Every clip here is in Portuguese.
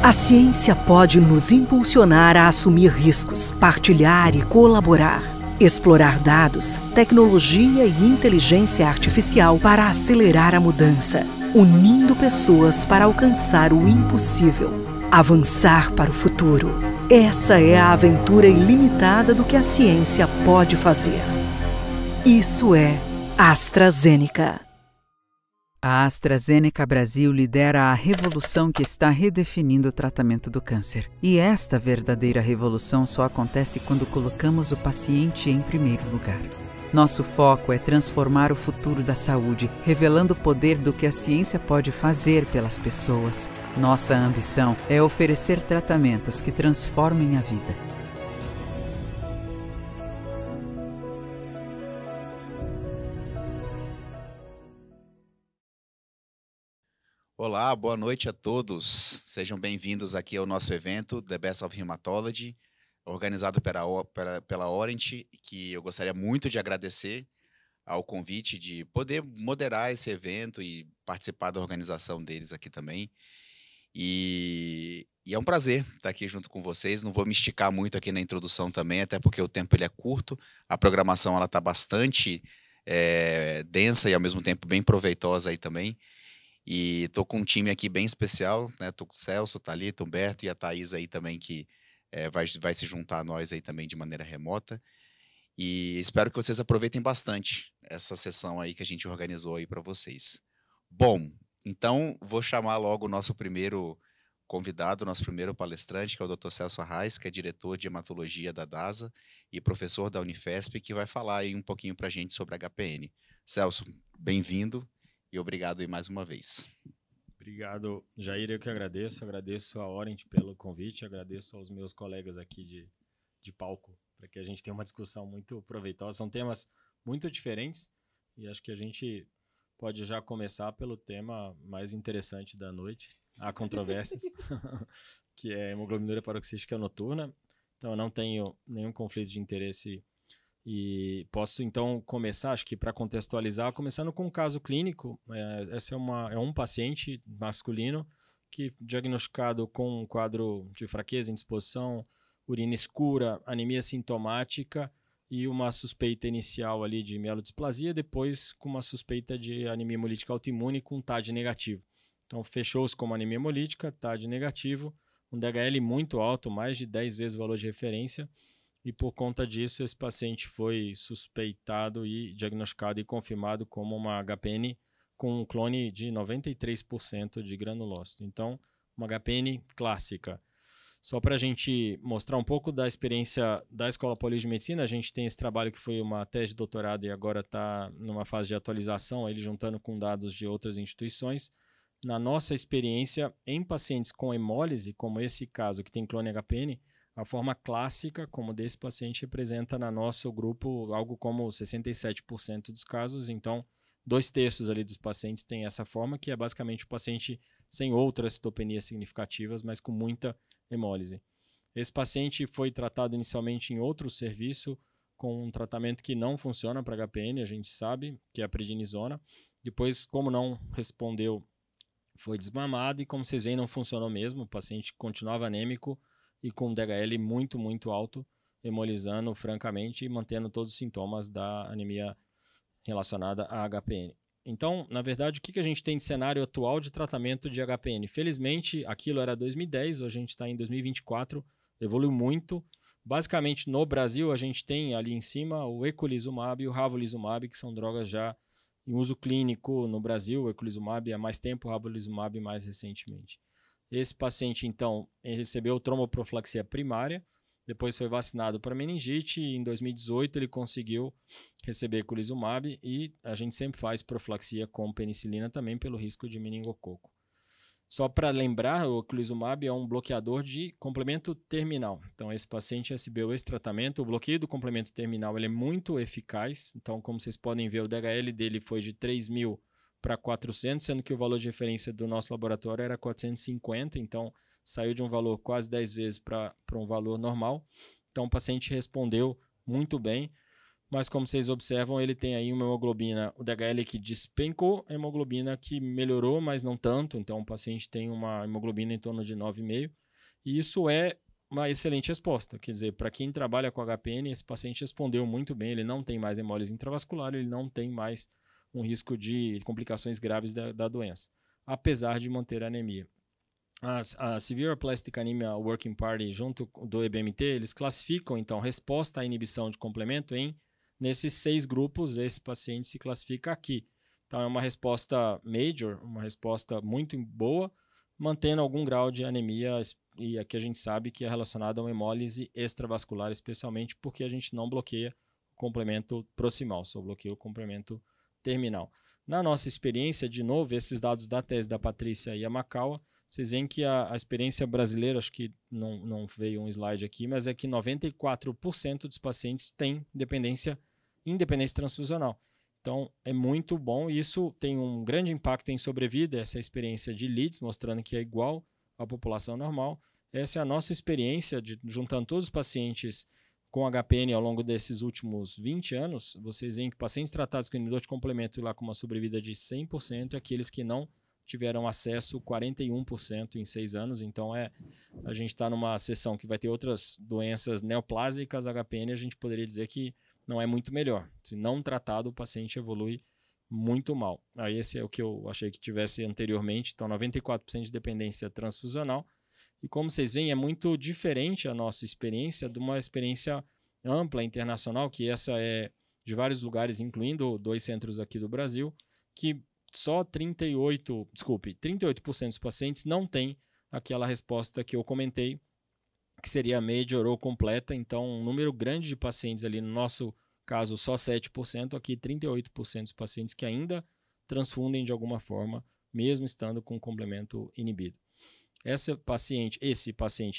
A ciência pode nos impulsionar a assumir riscos, partilhar e colaborar. Explorar dados, tecnologia e inteligência artificial para acelerar a mudança, unindo pessoas para alcançar o impossível. Avançar para o futuro. Essa é a aventura ilimitada do que a ciência pode fazer. Isso é AstraZeneca. A AstraZeneca Brasil lidera a revolução que está redefinindo o tratamento do câncer. E esta verdadeira revolução só acontece quando colocamos o paciente em primeiro lugar. Nosso foco é transformar o futuro da saúde, revelando o poder do que a ciência pode fazer pelas pessoas. Nossa ambição é oferecer tratamentos que transformem a vida. Olá, boa noite a todos. Sejam bem-vindos aqui ao nosso evento, The Best of Hematology, organizado pela Orient, que eu gostaria muito de agradecer ao convite de poder moderar esse evento e participar da organização deles aqui também. E é um prazer estar aqui junto com vocês. Não vou me esticar muito aqui na introdução também, até porque o tempo ele é curto. A programação está bastante densa e, ao mesmo tempo, bem proveitosa aí também. E estou com um time aqui bem especial, né? Estou com o Celso, Thalita, Humberto e a Thaís aí também, que vai se juntar a nós aí também de maneira remota. E espero que vocês aproveitem bastante essa sessão aí que a gente organizou aí para vocês. Bom, então vou chamar logo o nosso primeiro convidado, nosso primeiro palestrante, que é o Dr. Celso Arraes, que é diretor de hematologia da DASA e professor da Unifesp, que vai falar aí um pouquinho para a gente sobre HPN. Celso, bem-vindo. E obrigado aí mais uma vez. Obrigado, Jair, eu que agradeço. Agradeço a Orient pelo convite, agradeço aos meus colegas aqui de palco, para que a gente tenha uma discussão muito proveitosa. São temas muito diferentes e acho que a gente pode já começar pelo tema mais interessante da noite, há controvérsias, que é a hemoglobinúria paroxística noturna. Então eu não tenho nenhum conflito de interesse. E posso, então, começar, acho que para contextualizar, começando com um caso clínico. Esse é um paciente masculino que diagnosticado com um quadro de fraqueza, indisposição, urina escura, anemia sintomática e uma suspeita inicial ali de mielodisplasia, depois com uma suspeita de anemia hemolítica autoimune com TAD negativo. Então, fechou-se como anemia hemolítica, TAD negativo, um DHL muito alto, mais de 10 vezes o valor de referência. E por conta disso, esse paciente foi suspeitado e diagnosticado e confirmado como uma HPN com um clone de 93% de granulócito. Então, uma HPN clássica. Só para a gente mostrar um pouco da experiência da Escola Paulista de Medicina, a gente tem esse trabalho que foi uma tese de doutorado e agora está numa fase de atualização, ele juntando com dados de outras instituições. Na nossa experiência, em pacientes com hemólise, como esse caso que tem clone HPN, a forma clássica, como desse paciente, representa na nosso grupo algo como 67% dos casos. Então, 2/3 ali dos pacientes têm essa forma, que é basicamente o paciente sem outras citopenias significativas, mas com muita hemólise. Esse paciente foi tratado inicialmente em outro serviço, com um tratamento que não funciona para HPN, a gente sabe, que é a prednisona. Depois, como não respondeu, foi desmamado e, como vocês veem, não funcionou mesmo. O paciente continuava anêmico, e com um DHL muito, muito alto, hemolizando francamente e mantendo todos os sintomas da anemia relacionada à HPN. Então, na verdade, o que a gente tem de cenário atual de tratamento de HPN? Felizmente, aquilo era 2010, hoje a gente está em 2024, evoluiu muito. Basicamente, no Brasil, a gente tem ali em cima o eculizumab e o ravulizumab, que são drogas já em uso clínico no Brasil. O eculizumab há mais tempo, o ravulizumab mais recentemente. Esse paciente, então, ele recebeu tromboprofilaxia primária, depois foi vacinado para meningite e em 2018 ele conseguiu receber eculizumab e a gente sempre faz profilaxia com penicilina também pelo risco de meningococo. Só para lembrar, o eculizumab é um bloqueador de complemento terminal. Então, esse paciente recebeu esse tratamento. O bloqueio do complemento terminal ele é muito eficaz. Então, como vocês podem ver, o DHL dele foi de 3.000 para 400, sendo que o valor de referência do nosso laboratório era 450, então saiu de um valor quase 10 vezes para um valor normal. Então o paciente respondeu muito bem. mas como vocês observam, ele tem aí uma hemoglobina, o DHL que despencou, a hemoglobina que melhorou, mas não tanto, então o paciente tem uma hemoglobina em torno de 9,5, e isso é uma excelente resposta, quer dizer, para quem trabalha com HPN, esse paciente respondeu muito bem, ele não tem mais hemólise intravascular, ele não tem mais um risco de complicações graves da doença, apesar de manter a anemia. A Severe Aplastic Anemia Working Party, junto do EBMT, eles classificam, então, resposta à inibição de complemento nesses 6 grupos, esse paciente se classifica aqui. Então, é uma resposta major, uma resposta muito boa, mantendo algum grau de anemia, e aqui a gente sabe que é relacionado a uma hemólise extravascular, especialmente porque a gente não bloqueia o complemento proximal, só bloqueia o complemento terminal. Na nossa experiência, de novo, esses dados da tese da Patrícia Yamakawa, vocês veem que a experiência brasileira, acho que não veio um slide aqui, mas é que 94% dos pacientes têm independência transfusional. Então, é muito bom e isso tem um grande impacto em sobrevida, essa experiência de Leeds, mostrando que é igual à população normal. Essa é a nossa experiência, juntando todos os pacientes com HPN ao longo desses últimos 20 anos, vocês veem que pacientes tratados com inibidor de complemento lá com uma sobrevida de 100%, aqueles que não tiveram acesso 41% em 6 anos, então a gente está numa seção que vai ter outras doenças neoplásicas, HPN, a gente poderia dizer que não é muito melhor. Se não tratado, o paciente evolui muito mal. Aí esse é o que eu achei que tivesse anteriormente, então 94% de dependência transfusional, e como vocês veem, é muito diferente a nossa experiência de uma experiência ampla internacional, que essa é de vários lugares, incluindo 2 centros aqui do Brasil, que só 38% dos pacientes não têm aquela resposta que eu comentei, que seria major ou completa. Então, um número grande de pacientes ali, no nosso caso, só 7%, aqui 38% dos pacientes que ainda transfundem de alguma forma, mesmo estando com complemento inibido. Esse paciente,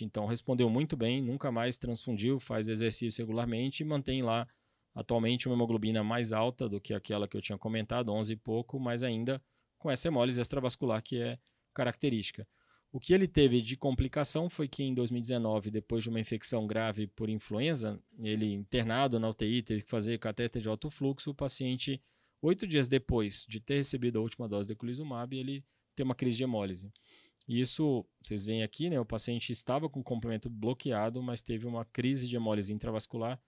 então, respondeu muito bem, nunca mais transfundiu, faz exercício regularmente e mantém lá atualmente uma hemoglobina mais alta do que aquela que eu tinha comentado, 11 e pouco, mas ainda com essa hemólise extravascular que é característica. O que ele teve de complicação foi que em 2019, depois de uma infecção grave por influenza, ele internado na UTI, teve que fazer catéter de alto fluxo, o paciente, 8 dias depois de ter recebido a última dose de eculizumab, ele tem uma crise de hemólise. E isso, vocês veem aqui, né, o paciente estava com o complemento bloqueado, mas teve uma crise de hemólise intravascular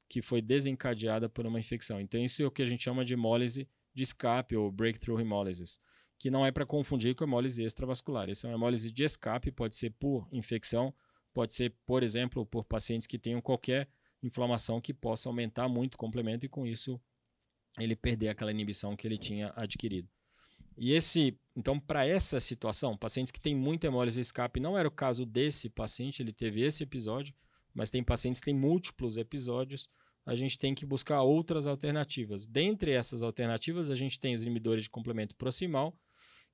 que foi desencadeada por uma infecção. Então, isso é o que a gente chama de hemólise de escape ou breakthrough hemolysis, que não é para confundir com hemólise extravascular. Essa é uma hemólise de escape, pode ser por infecção, pode ser, por exemplo, por pacientes que tenham qualquer inflamação que possa aumentar muito o complemento e, com isso, ele perder aquela inibição que ele tinha adquirido. E então, para essa situação, pacientes que têm muita hemólise de escape, não era o caso desse paciente, ele teve esse episódio, mas tem pacientes que têm múltiplos episódios, a gente tem que buscar outras alternativas. Dentre essas alternativas, a gente tem os inibidores de complemento proximal,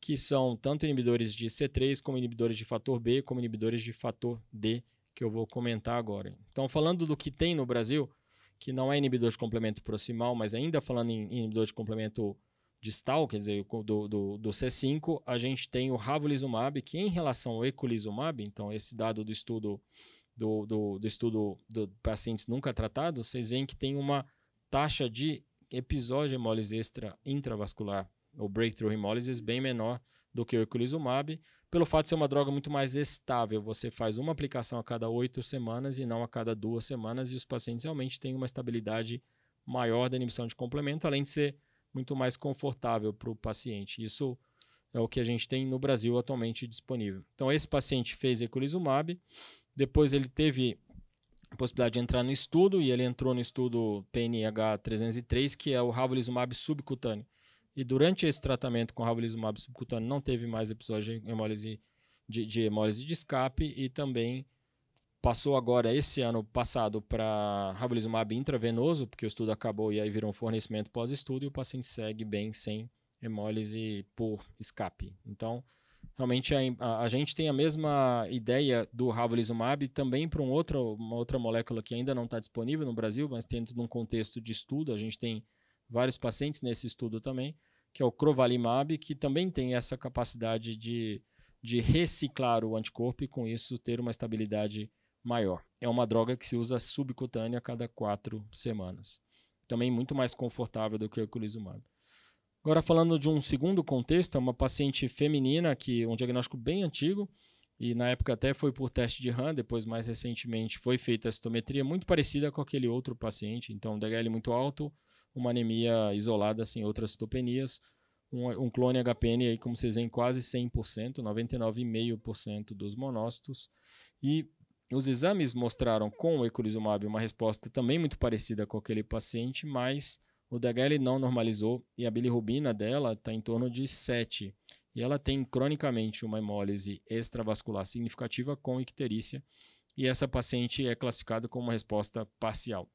que são tanto inibidores de C3, como inibidores de fator B, como inibidores de fator D, que eu vou comentar agora. Então, falando do que tem no Brasil, que não é inibidor de complemento proximal, mas ainda falando em inibidor de complemento distal, quer dizer, do C5, a gente tem o ravulizumab, que em relação ao eculizumab, então esse dado do estudo do pacientes nunca tratados, vocês veem que tem uma taxa de episódio de hemólise intravascular, ou breakthrough hemolysis, bem menor do que o eculizumab, pelo fato de ser uma droga muito mais estável. Você faz uma aplicação a cada 8 semanas e não a cada 2 semanas, e os pacientes realmente têm uma estabilidade maior da inibição de complemento, além de ser muito mais confortável para o paciente. Isso é o que a gente tem no Brasil atualmente disponível. Então, esse paciente fez eculizumab, depois ele teve a possibilidade de entrar no estudo, e ele entrou no estudo PNH 303, que é o ravulizumab subcutâneo. E durante esse tratamento com ravulizumab subcutâneo não teve mais episódio de hemólise de escape, e também passou agora, esse ano passado, para ravulizumab intravenoso, porque o estudo acabou e aí virou um fornecimento pós-estudo, e o paciente segue bem sem hemólise por escape. Então, realmente a gente tem a mesma ideia do ravulizumab também para uma outra molécula que ainda não está disponível no Brasil, mas dentro de um contexto de estudo, a gente tem vários pacientes nesse estudo também, que é o crovalimab, que também tem essa capacidade de reciclar o anticorpo e, com isso, ter uma estabilidade maior. É uma droga que se usa subcutânea a cada 4 semanas. também muito mais confortável do que o eculizumab. Agora, falando de um segundo contexto, é uma paciente feminina, que um diagnóstico bem antigo, e na época até foi por teste de RAM, depois mais recentemente foi feita a citometria, muito parecida com aquele outro paciente, então DHL muito alto, uma anemia isolada sem outras citopenias, um clone HPN aí, como vocês veem, quase 100%, 99,5% dos monócitos, e os exames mostraram com o eculizumab uma resposta também muito parecida com aquele paciente, mas o DHL não normalizou e a bilirrubina dela está em torno de 7. E ela tem cronicamente uma hemólise extravascular significativa com icterícia. E essa paciente é classificada como uma resposta parcial.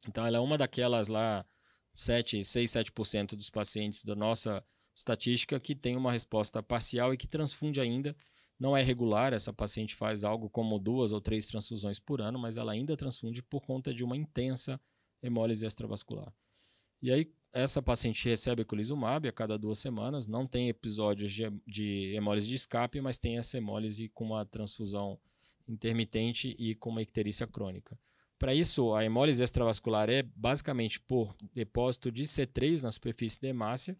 Então ela é uma daquelas lá 7% dos pacientes da nossa estatística que tem uma resposta parcial e que transfunde ainda. Não é regular, essa paciente faz algo como 2 ou 3 transfusões por ano, mas ela ainda transfunde por conta de uma intensa hemólise extravascular. E aí, essa paciente recebe eculizumab a cada 2 semanas, não tem episódios de hemólise de escape, mas tem essa hemólise com uma transfusão intermitente e com uma icterícia crônica. Para isso, a hemólise extravascular é basicamente por depósito de C3 na superfície da hemácia,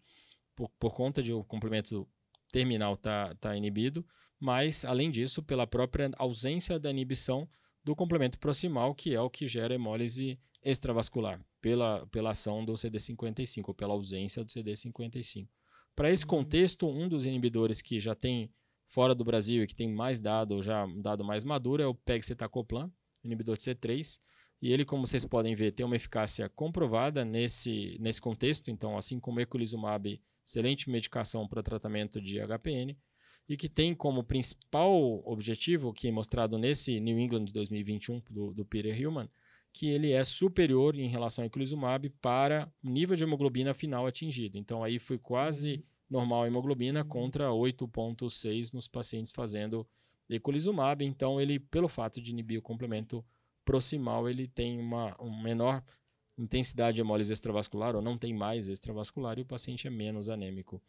por conta de o complemento terminal tá inibido, mas, além disso, pela própria ausência da inibição do complemento proximal, que é o que gera hemólise extravascular, pela ação do CD55, ou pela ausência do CD55. Para esse contexto, um dos inibidores que já tem fora do Brasil e que tem mais dado, ou já um dado mais maduro, é o pegcetacoplan, inibidor de C3, e ele, como vocês podem ver, tem uma eficácia comprovada nesse contexto, então, assim como o eculizumab, excelente medicação para tratamento de HPN, e que tem como principal objetivo, que é mostrado nesse New England de 2021 do Peter Hillman, que ele é superior em relação ao eculizumab para o nível de hemoglobina final atingido. Então aí foi quase normal a hemoglobina contra 8,6 nos pacientes fazendo eculizumab. Então ele, pelo fato de inibir o complemento proximal, ele tem uma menor intensidade de hemólise extravascular, ou não tem mais extravascular, e o paciente é menos anêmico.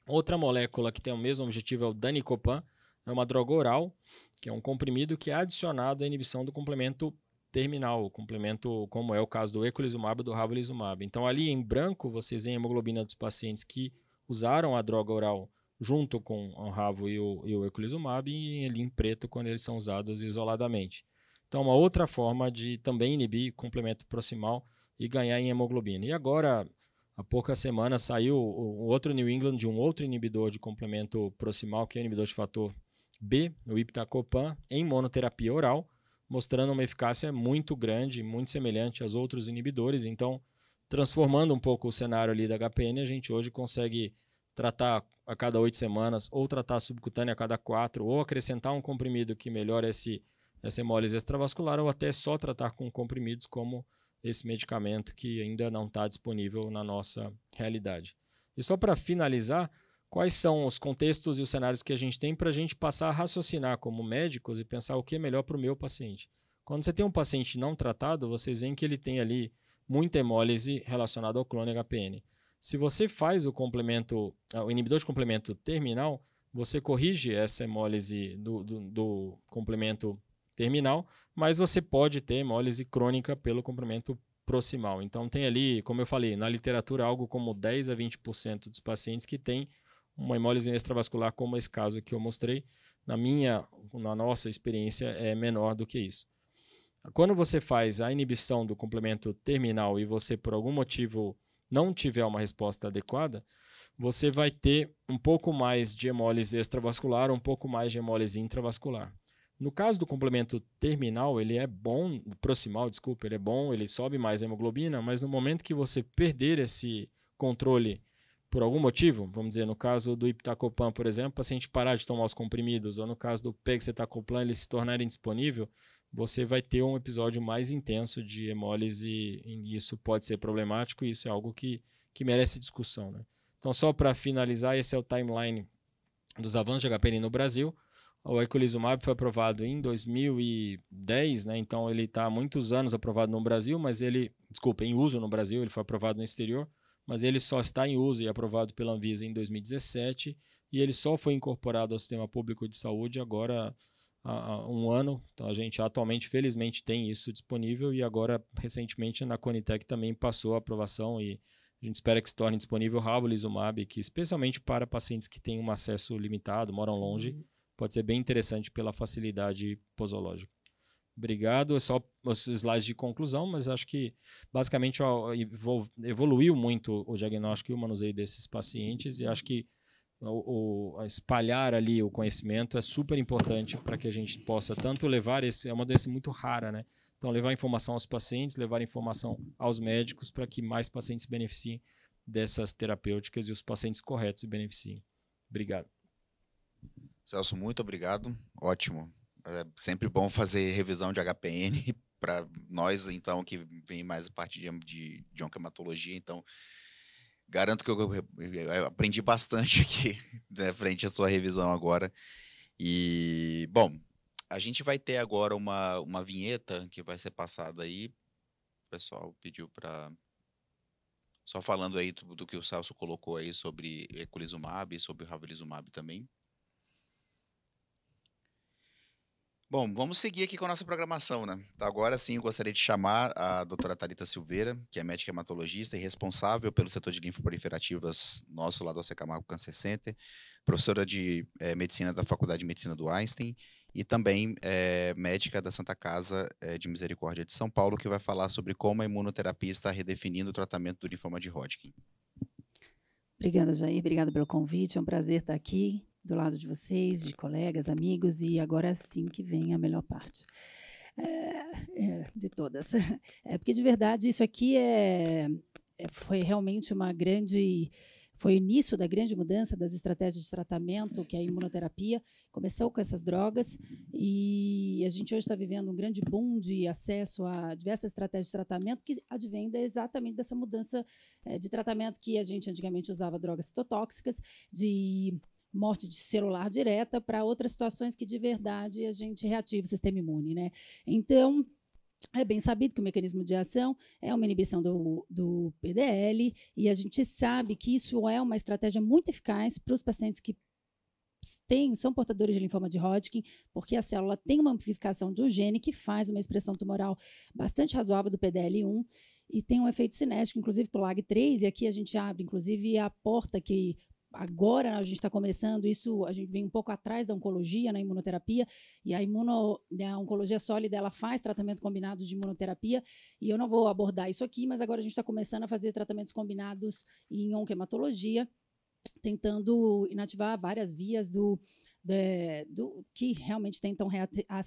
Outra molécula que tem o mesmo objetivo é o danicopan, é uma droga oral, que é um comprimido que é adicionado à inibição do complemento terminal, o complemento, como é o caso do eculizumab e do ravulizumab. Então, ali em branco, vocês veem a hemoglobina dos pacientes que usaram a droga oral junto com o ravo e o eculizumab, e ali em preto quando eles são usados isoladamente. Então, uma outra forma de também inibir complemento proximal e ganhar em hemoglobina. E agora, há poucas semanas, saiu o outro New England de um outro inibidor de complemento proximal, que é o inibidor de fator B, o iptacopan, em monoterapia oral, mostrando uma eficácia muito grande, muito semelhante aos outros inibidores. Então, transformando um pouco o cenário ali da HPN, a gente hoje consegue tratar a cada 8 semanas, ou tratar subcutânea a cada 4, ou acrescentar um comprimido que melhora essa hemólise extravascular, ou até só tratar com comprimidos como esse medicamento que ainda não está disponível na nossa realidade. E só para finalizar, quais são os contextos e os cenários que a gente tem para a gente passar a raciocinar como médicos e pensar o que é melhor para o meu paciente. Quando você tem um paciente não tratado, vocês veem que ele tem ali muita hemólise relacionada ao clone HPN. Se você faz o inibidor de complemento terminal, você corrige essa hemólise do complemento terminal, mas você pode ter hemólise crônica pelo complemento proximal. Então tem ali, como eu falei, na literatura algo como 10 a 20% dos pacientes que têm uma hemólise extravascular, como esse caso que eu mostrei. Na nossa experiência é menor do que isso. Quando você faz a inibição do complemento terminal e você por algum motivo não tiver uma resposta adequada, você vai ter um pouco mais de hemólise extravascular, um pouco mais de hemólise intravascular. No caso do complemento terminal, ele é bom, proximal, desculpa, ele é bom, ele sobe mais a hemoglobina, mas no momento que você perder esse controle por algum motivo, vamos dizer, no caso do iptacopan, por exemplo, o paciente parar de tomar os comprimidos, ou no caso do pegcetacoplan, ele se tornar indisponível, você vai ter um episódio mais intenso de hemólise, e isso pode ser problemático, e isso é algo que merece discussão, né? Então, só para finalizar, esse é o timeline dos avanços de HPN no Brasil. O eculizumab foi aprovado em 2010, né? Então ele está há muitos anos aprovado no Brasil, mas em uso no Brasil, ele foi aprovado no exterior, mas ele só está em uso e aprovado pela Anvisa em 2017, e ele só foi incorporado ao sistema público de saúde agora há um ano. Então, a gente atualmente, felizmente, tem isso disponível e agora, recentemente, na Conitec também passou a aprovação e a gente espera que se torne disponível o ravulizumab, que especialmente para pacientes que têm um acesso limitado, moram longe, pode ser bem interessante pela facilidade posológica. Obrigado. É só os slides de conclusão, mas acho que basicamente evoluiu muito o diagnóstico e o manuseio desses pacientes e acho que espalhar ali o conhecimento é super importante para que a gente possa tanto levar é uma doença muito rara, né? Então, levar informação aos pacientes, levar informação aos médicos para que mais pacientes se beneficiem dessas terapêuticas e os pacientes corretos se beneficiem. Obrigado. Celso, muito obrigado. Ótimo. É sempre bom fazer revisão de HPN para nós, então, que vem mais a parte de oncohematologia. Então, garanto que eu aprendi bastante aqui, né, frente à sua revisão agora. E, bom, a gente vai ter agora uma vinheta que vai ser passada aí. O pessoal pediu para... Só falando aí do que o Celso colocou aí sobre eculizumab e sobre o ravulizumab também. Bom, vamos seguir aqui com a nossa programação, né? Agora sim, eu gostaria de chamar a doutora Thalita Silveira, que é médica hematologista e responsável pelo setor de linfoproliferativas nosso lá do AC Camargo Cancer Center, professora de medicina da Faculdade de Medicina do Einstein e também médica da Santa Casa de Misericórdia de São Paulo, que vai falar sobre como a imunoterapia está redefinindo o tratamento do linfoma de Hodgkin. Obrigada, Jair. Obrigada pelo convite. É um prazer estar aqui do lado de vocês, de colegas, amigos, e agora sim que vem a melhor parte de todas. Porque, de verdade, isso aqui foi realmente foi o início da grande mudança das estratégias de tratamento, que é a imunoterapia. Começou com essas drogas e a gente hoje está vivendo um grande boom de acesso a diversas estratégias de tratamento que advém exatamente dessa mudança de tratamento que a gente antigamente usava drogas citotóxicas, de morte de celular direta, para outras situações que, de verdade, a gente reativa o sistema imune, né? Então, é bem sabido que o mecanismo de ação é uma inibição do PDL, e a gente sabe que isso é uma estratégia muito eficaz para os pacientes que são portadores de linfoma de Hodgkin, porque a célula tem uma amplificação de um gene que faz uma expressão tumoral bastante razoável do PDL1 e tem um efeito cinético, inclusive para o LAG3, e aqui a gente abre, inclusive, a porta que agora a gente está começando, isso a gente vem um pouco atrás da oncologia, na imunoterapia, e a oncologia sólida, ela faz tratamento combinado de imunoterapia, e eu não vou abordar isso aqui, mas agora a gente está começando a fazer tratamentos combinados em oncohematologia, tentando inativar várias vias que realmente tentam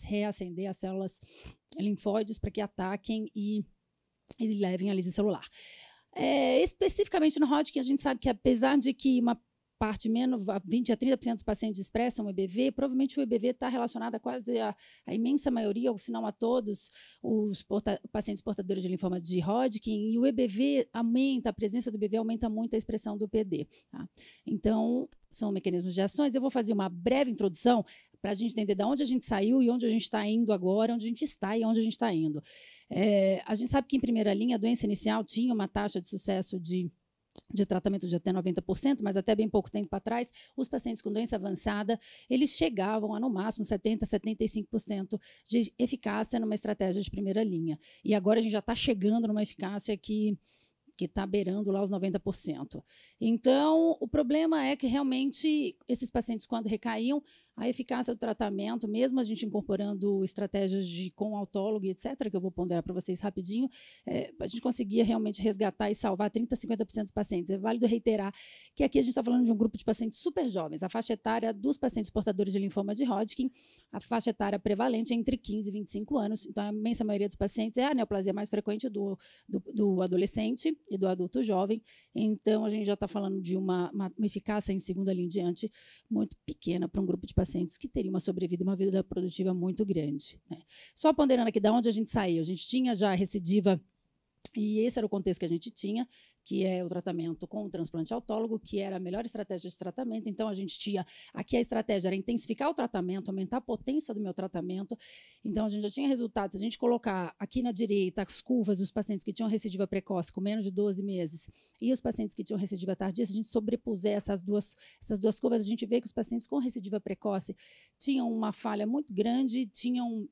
reacender as células linfóides para que ataquem e levem à lise celular. Especificamente no Hodgkin, a gente sabe que, apesar de que uma parte menos, 20 a 30% dos pacientes expressam o EBV, provavelmente o EBV está relacionado a quase a imensa maioria, ou se não a todos, os pacientes portadores de linfoma de Hodgkin, e o EBV aumenta, a presença do EBV aumenta muito a expressão do PD. Tá? Então, são mecanismos de ações. Eu vou fazer uma breve introdução para a gente entender de onde a gente saiu e onde a gente está indo agora, onde a gente está e onde a gente está indo. A gente sabe que, em primeira linha, a doença inicial tinha uma taxa de sucesso de tratamento de até 90%, mas até bem pouco tempo atrás, os pacientes com doença avançada, eles chegavam a, no máximo, 70%, 75% de eficácia numa estratégia de primeira linha. E agora a gente já está chegando numa eficácia que está beirando lá os 90%. Então, o problema é que, realmente, esses pacientes, quando recaíam, a eficácia do tratamento, mesmo a gente incorporando estratégias com autólogo e etc., que eu vou ponderar para vocês rapidinho, a gente conseguia realmente resgatar e salvar 30% a 50% dos pacientes. É válido reiterar que aqui a gente está falando de um grupo de pacientes super jovens. A faixa etária dos pacientes portadores de linfoma de Hodgkin, a faixa etária prevalente é entre 15 e 25 anos. Então, a imensa maioria dos pacientes é a neoplasia mais frequente do adolescente e do adulto jovem. Então, a gente já está falando de uma eficácia em segunda linha em diante muito pequena para um grupo de pacientes que teria uma sobrevida e uma vida produtiva muito grande, né? Só ponderando aqui de onde a gente saiu, a gente tinha já recidiva, e esse era o contexto que a gente tinha, que é o tratamento com o transplante autólogo, que era a melhor estratégia de tratamento. Então, a gente tinha, aqui a estratégia era intensificar o tratamento, aumentar a potência do meu tratamento. Então, a gente já tinha resultados. Se a gente colocar aqui na direita as curvas dos pacientes que tinham recidiva precoce com menos de 12 meses e os pacientes que tinham recidiva tardia, se a gente sobrepuser essas duas curvas, a gente vê que os pacientes com recidiva precoce tinham uma falha muito grande, tinham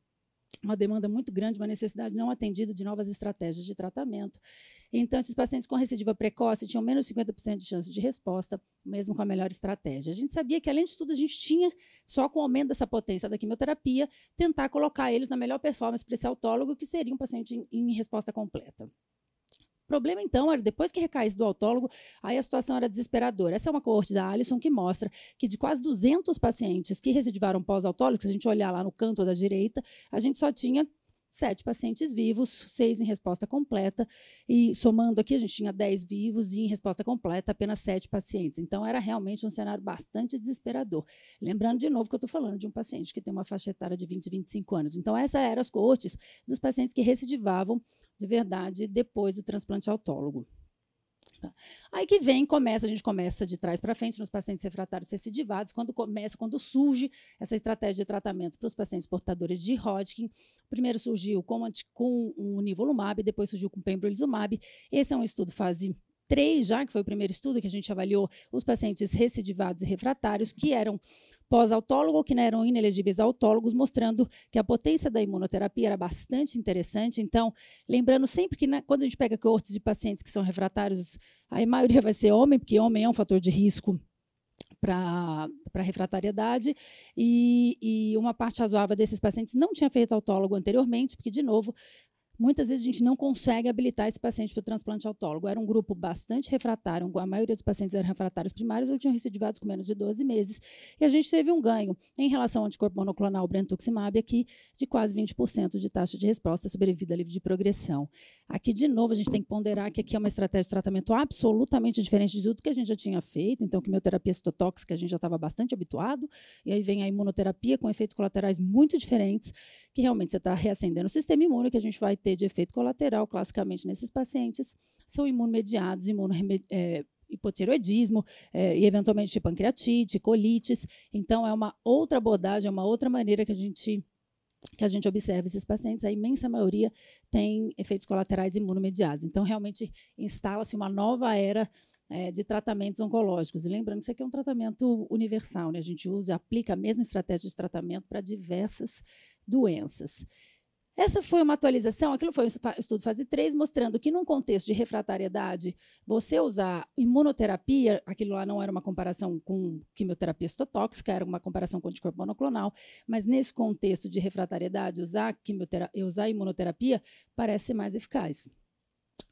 uma demanda muito grande, uma necessidade não atendida de novas estratégias de tratamento. Então, esses pacientes com recidiva precoce tinham menos de 50% de chance de resposta, mesmo com a melhor estratégia. A gente sabia que, além de tudo, a gente tinha, só com o aumento dessa potência da quimioterapia, tentar colocar eles na melhor performance para esse autólogo, que seria um paciente em resposta completa. O problema, então, era depois que recaísse do autólogo, aí a situação era desesperadora. Essa é uma coorte da Alison que mostra que de quase 200 pacientes que recidivaram pós-autólogo, se a gente olhar lá no canto da direita, a gente só tinha 7 pacientes vivos, 6 em resposta completa, e somando aqui a gente tinha 10 vivos e em resposta completa apenas 7 pacientes. Então era realmente um cenário bastante desesperador. Lembrando de novo que eu estou falando de um paciente que tem uma faixa etária de 20 a 25 anos. Então essas eram as coortes dos pacientes que recidivavam de verdade depois do transplante autólogo. Tá. Aí que vem, a gente começa de trás para frente nos pacientes refratários recidivados, quando surge essa estratégia de tratamento para os pacientes portadores de Hodgkin. Primeiro surgiu com o nivolumab, depois surgiu com pembrolizumab. Esse é um estudo fase 3 já, que foi o primeiro estudo que a gente avaliou os pacientes recidivados e refratários que eram pós-autólogo, que não eram inelegíveis a autólogos, mostrando que a potência da imunoterapia era bastante interessante. Então, lembrando sempre que quando a gente pega coortes de pacientes que são refratários, a maioria vai ser homem, porque homem é um fator de risco para refratariedade, e uma parte razoável desses pacientes não tinha feito autólogo anteriormente, porque, de novo, muitas vezes a gente não consegue habilitar esse paciente para o transplante autólogo. Era um grupo bastante refratário, a maioria dos pacientes eram refratários primários ou tinham recidivados com menos de 12 meses. E a gente teve um ganho em relação ao anticorpo monoclonal brentuximab aqui de quase 20% de taxa de resposta sobrevida livre de progressão. Aqui, de novo, a gente tem que ponderar que aqui é uma estratégia de tratamento absolutamente diferente de tudo que a gente já tinha feito. Então, quimioterapia citotóxica a gente já estava bastante habituado, e aí vem a imunoterapia com efeitos colaterais muito diferentes, que realmente você está reacendendo o sistema imune, que a gente vai ter de efeito colateral, classicamente, nesses pacientes, são imunomediados, hipotireoidismo, e eventualmente pancreatite, colites. Então, é uma outra abordagem, é uma outra maneira que a gente observa esses pacientes. A imensa maioria tem efeitos colaterais imunomediados. Então, realmente, instala-se uma nova era de tratamentos oncológicos. E lembrando que isso aqui é um tratamento universal, né? A gente aplica a mesma estratégia de tratamento para diversas doenças. Essa foi uma atualização, aquilo foi um estudo fase 3, mostrando que, num contexto de refratariedade, você usar imunoterapia, aquilo lá não era uma comparação com quimioterapia citotóxica, era uma comparação com anticorpo monoclonal, mas nesse contexto de refratariedade, usar imunoterapia parece ser mais eficaz.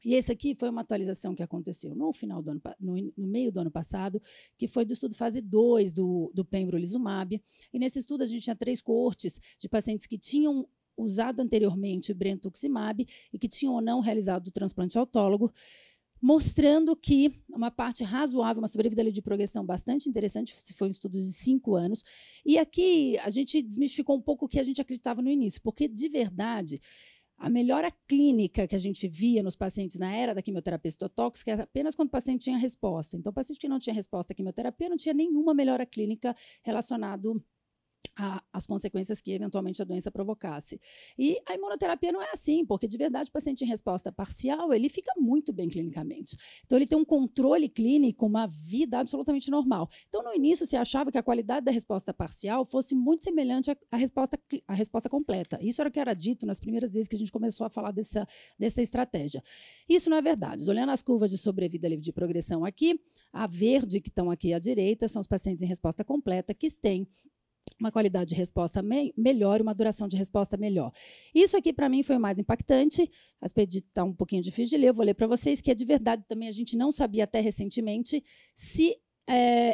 E esse aqui foi uma atualização que aconteceu no meio do ano passado, que foi do estudo fase 2 do pembrolizumab. E nesse estudo a gente tinha 3 coortes de pacientes que tinham usado anteriormente brentuximab e que tinham ou não realizado o transplante autólogo, mostrando que uma parte razoável, uma sobrevida livre de progressão bastante interessante, se foi um estudo de 5 anos. E aqui a gente desmistificou um pouco o que a gente acreditava no início, porque, de verdade, a melhora clínica que a gente via nos pacientes na era da quimioterapia citotóxica era apenas quando o paciente tinha resposta. Então, o paciente que não tinha resposta à quimioterapia não tinha nenhuma melhora clínica relacionada as consequências que eventualmente a doença provocasse. E a imunoterapia não é assim, porque de verdade o paciente em resposta parcial, ele fica muito bem clinicamente. Então ele tem um controle clínico, uma vida absolutamente normal. Então no início se achava que a qualidade da resposta parcial fosse muito semelhante à resposta completa. Isso era o que era dito nas primeiras vezes que a gente começou a falar dessa estratégia. Isso não é verdade. Olhando as curvas de sobrevida livre de progressão aqui, a verde que estão aqui à direita são os pacientes em resposta completa que têm uma qualidade de resposta melhor e uma duração de resposta melhor. Isso aqui, para mim, foi o mais impactante. A respeito de estar um pouquinho difícil de ler, eu vou ler para vocês, que é de verdade também, a gente não sabia até recentemente se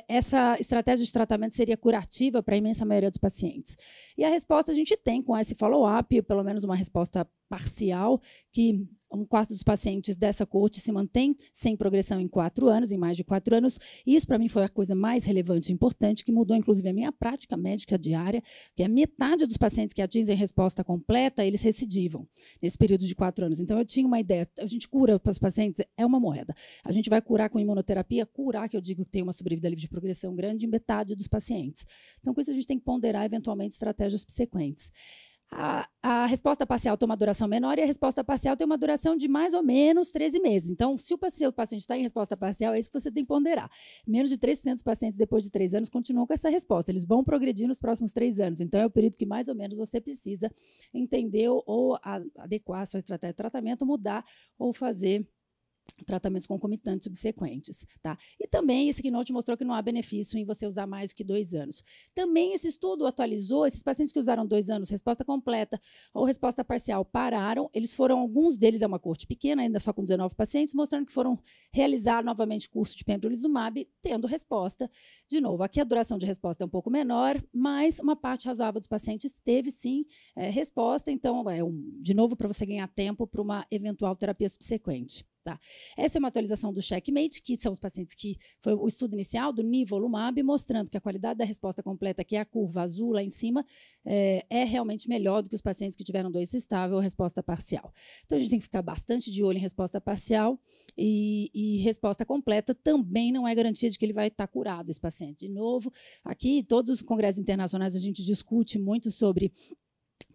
essa estratégia de tratamento seria curativa para a imensa maioria dos pacientes. E a resposta a gente tem com esse follow-up, pelo menos uma resposta parcial, que um quarto dos pacientes dessa coorte se mantém sem progressão em 4 anos, em mais de 4 anos. Isso, para mim, foi a coisa mais relevante e importante, que mudou, inclusive, a minha prática médica diária, que a metade dos pacientes que atingem resposta completa, eles recidivam nesse período de 4 anos. Então, eu tinha uma ideia. A gente cura para os pacientes, é uma moeda. A gente vai curar com imunoterapia, curar, que eu digo que tem uma sobrevida livre de progressão grande, em metade dos pacientes. Então, com isso, a gente tem que ponderar, eventualmente, estratégias subsequentes. A resposta parcial tem uma duração menor e a resposta parcial tem uma duração de mais ou menos 13 meses. Então, se o paciente está em resposta parcial, é isso que você tem que ponderar. Menos de 3% dos pacientes, depois de 3 anos, continuam com essa resposta. Eles vão progredir nos próximos 3 anos. Então, é o período que, mais ou menos, você precisa entender ou adequar a sua estratégia de tratamento, mudar ou fazer tratamentos concomitantes subsequentes, tá? E também esse Keynote mostrou que não há benefício em você usar mais do que 2 anos. Também esse estudo atualizou, esses pacientes que usaram 2 anos, resposta completa ou resposta parcial, pararam. Eles foram, alguns deles é uma coorte pequena, ainda só com 19 pacientes, mostrando que foram realizar novamente curso de pembrolizumab, tendo resposta. De novo, aqui a duração de resposta é um pouco menor, mas uma parte razoável dos pacientes teve, sim, resposta. Então, de novo, para você ganhar tempo para uma eventual terapia subsequente. Tá. Essa é uma atualização do CheckMate, que são os pacientes que foi o estudo inicial do nivolumab, mostrando que a qualidade da resposta completa, que é a curva azul lá em cima, é realmente melhor do que os pacientes que tiveram 2 estável ou resposta parcial. Então, a gente tem que ficar bastante de olho em resposta parcial e resposta completa também não é garantia de que ele vai estar curado, esse paciente. De novo, aqui, todos os congressos internacionais, a gente discute muito sobre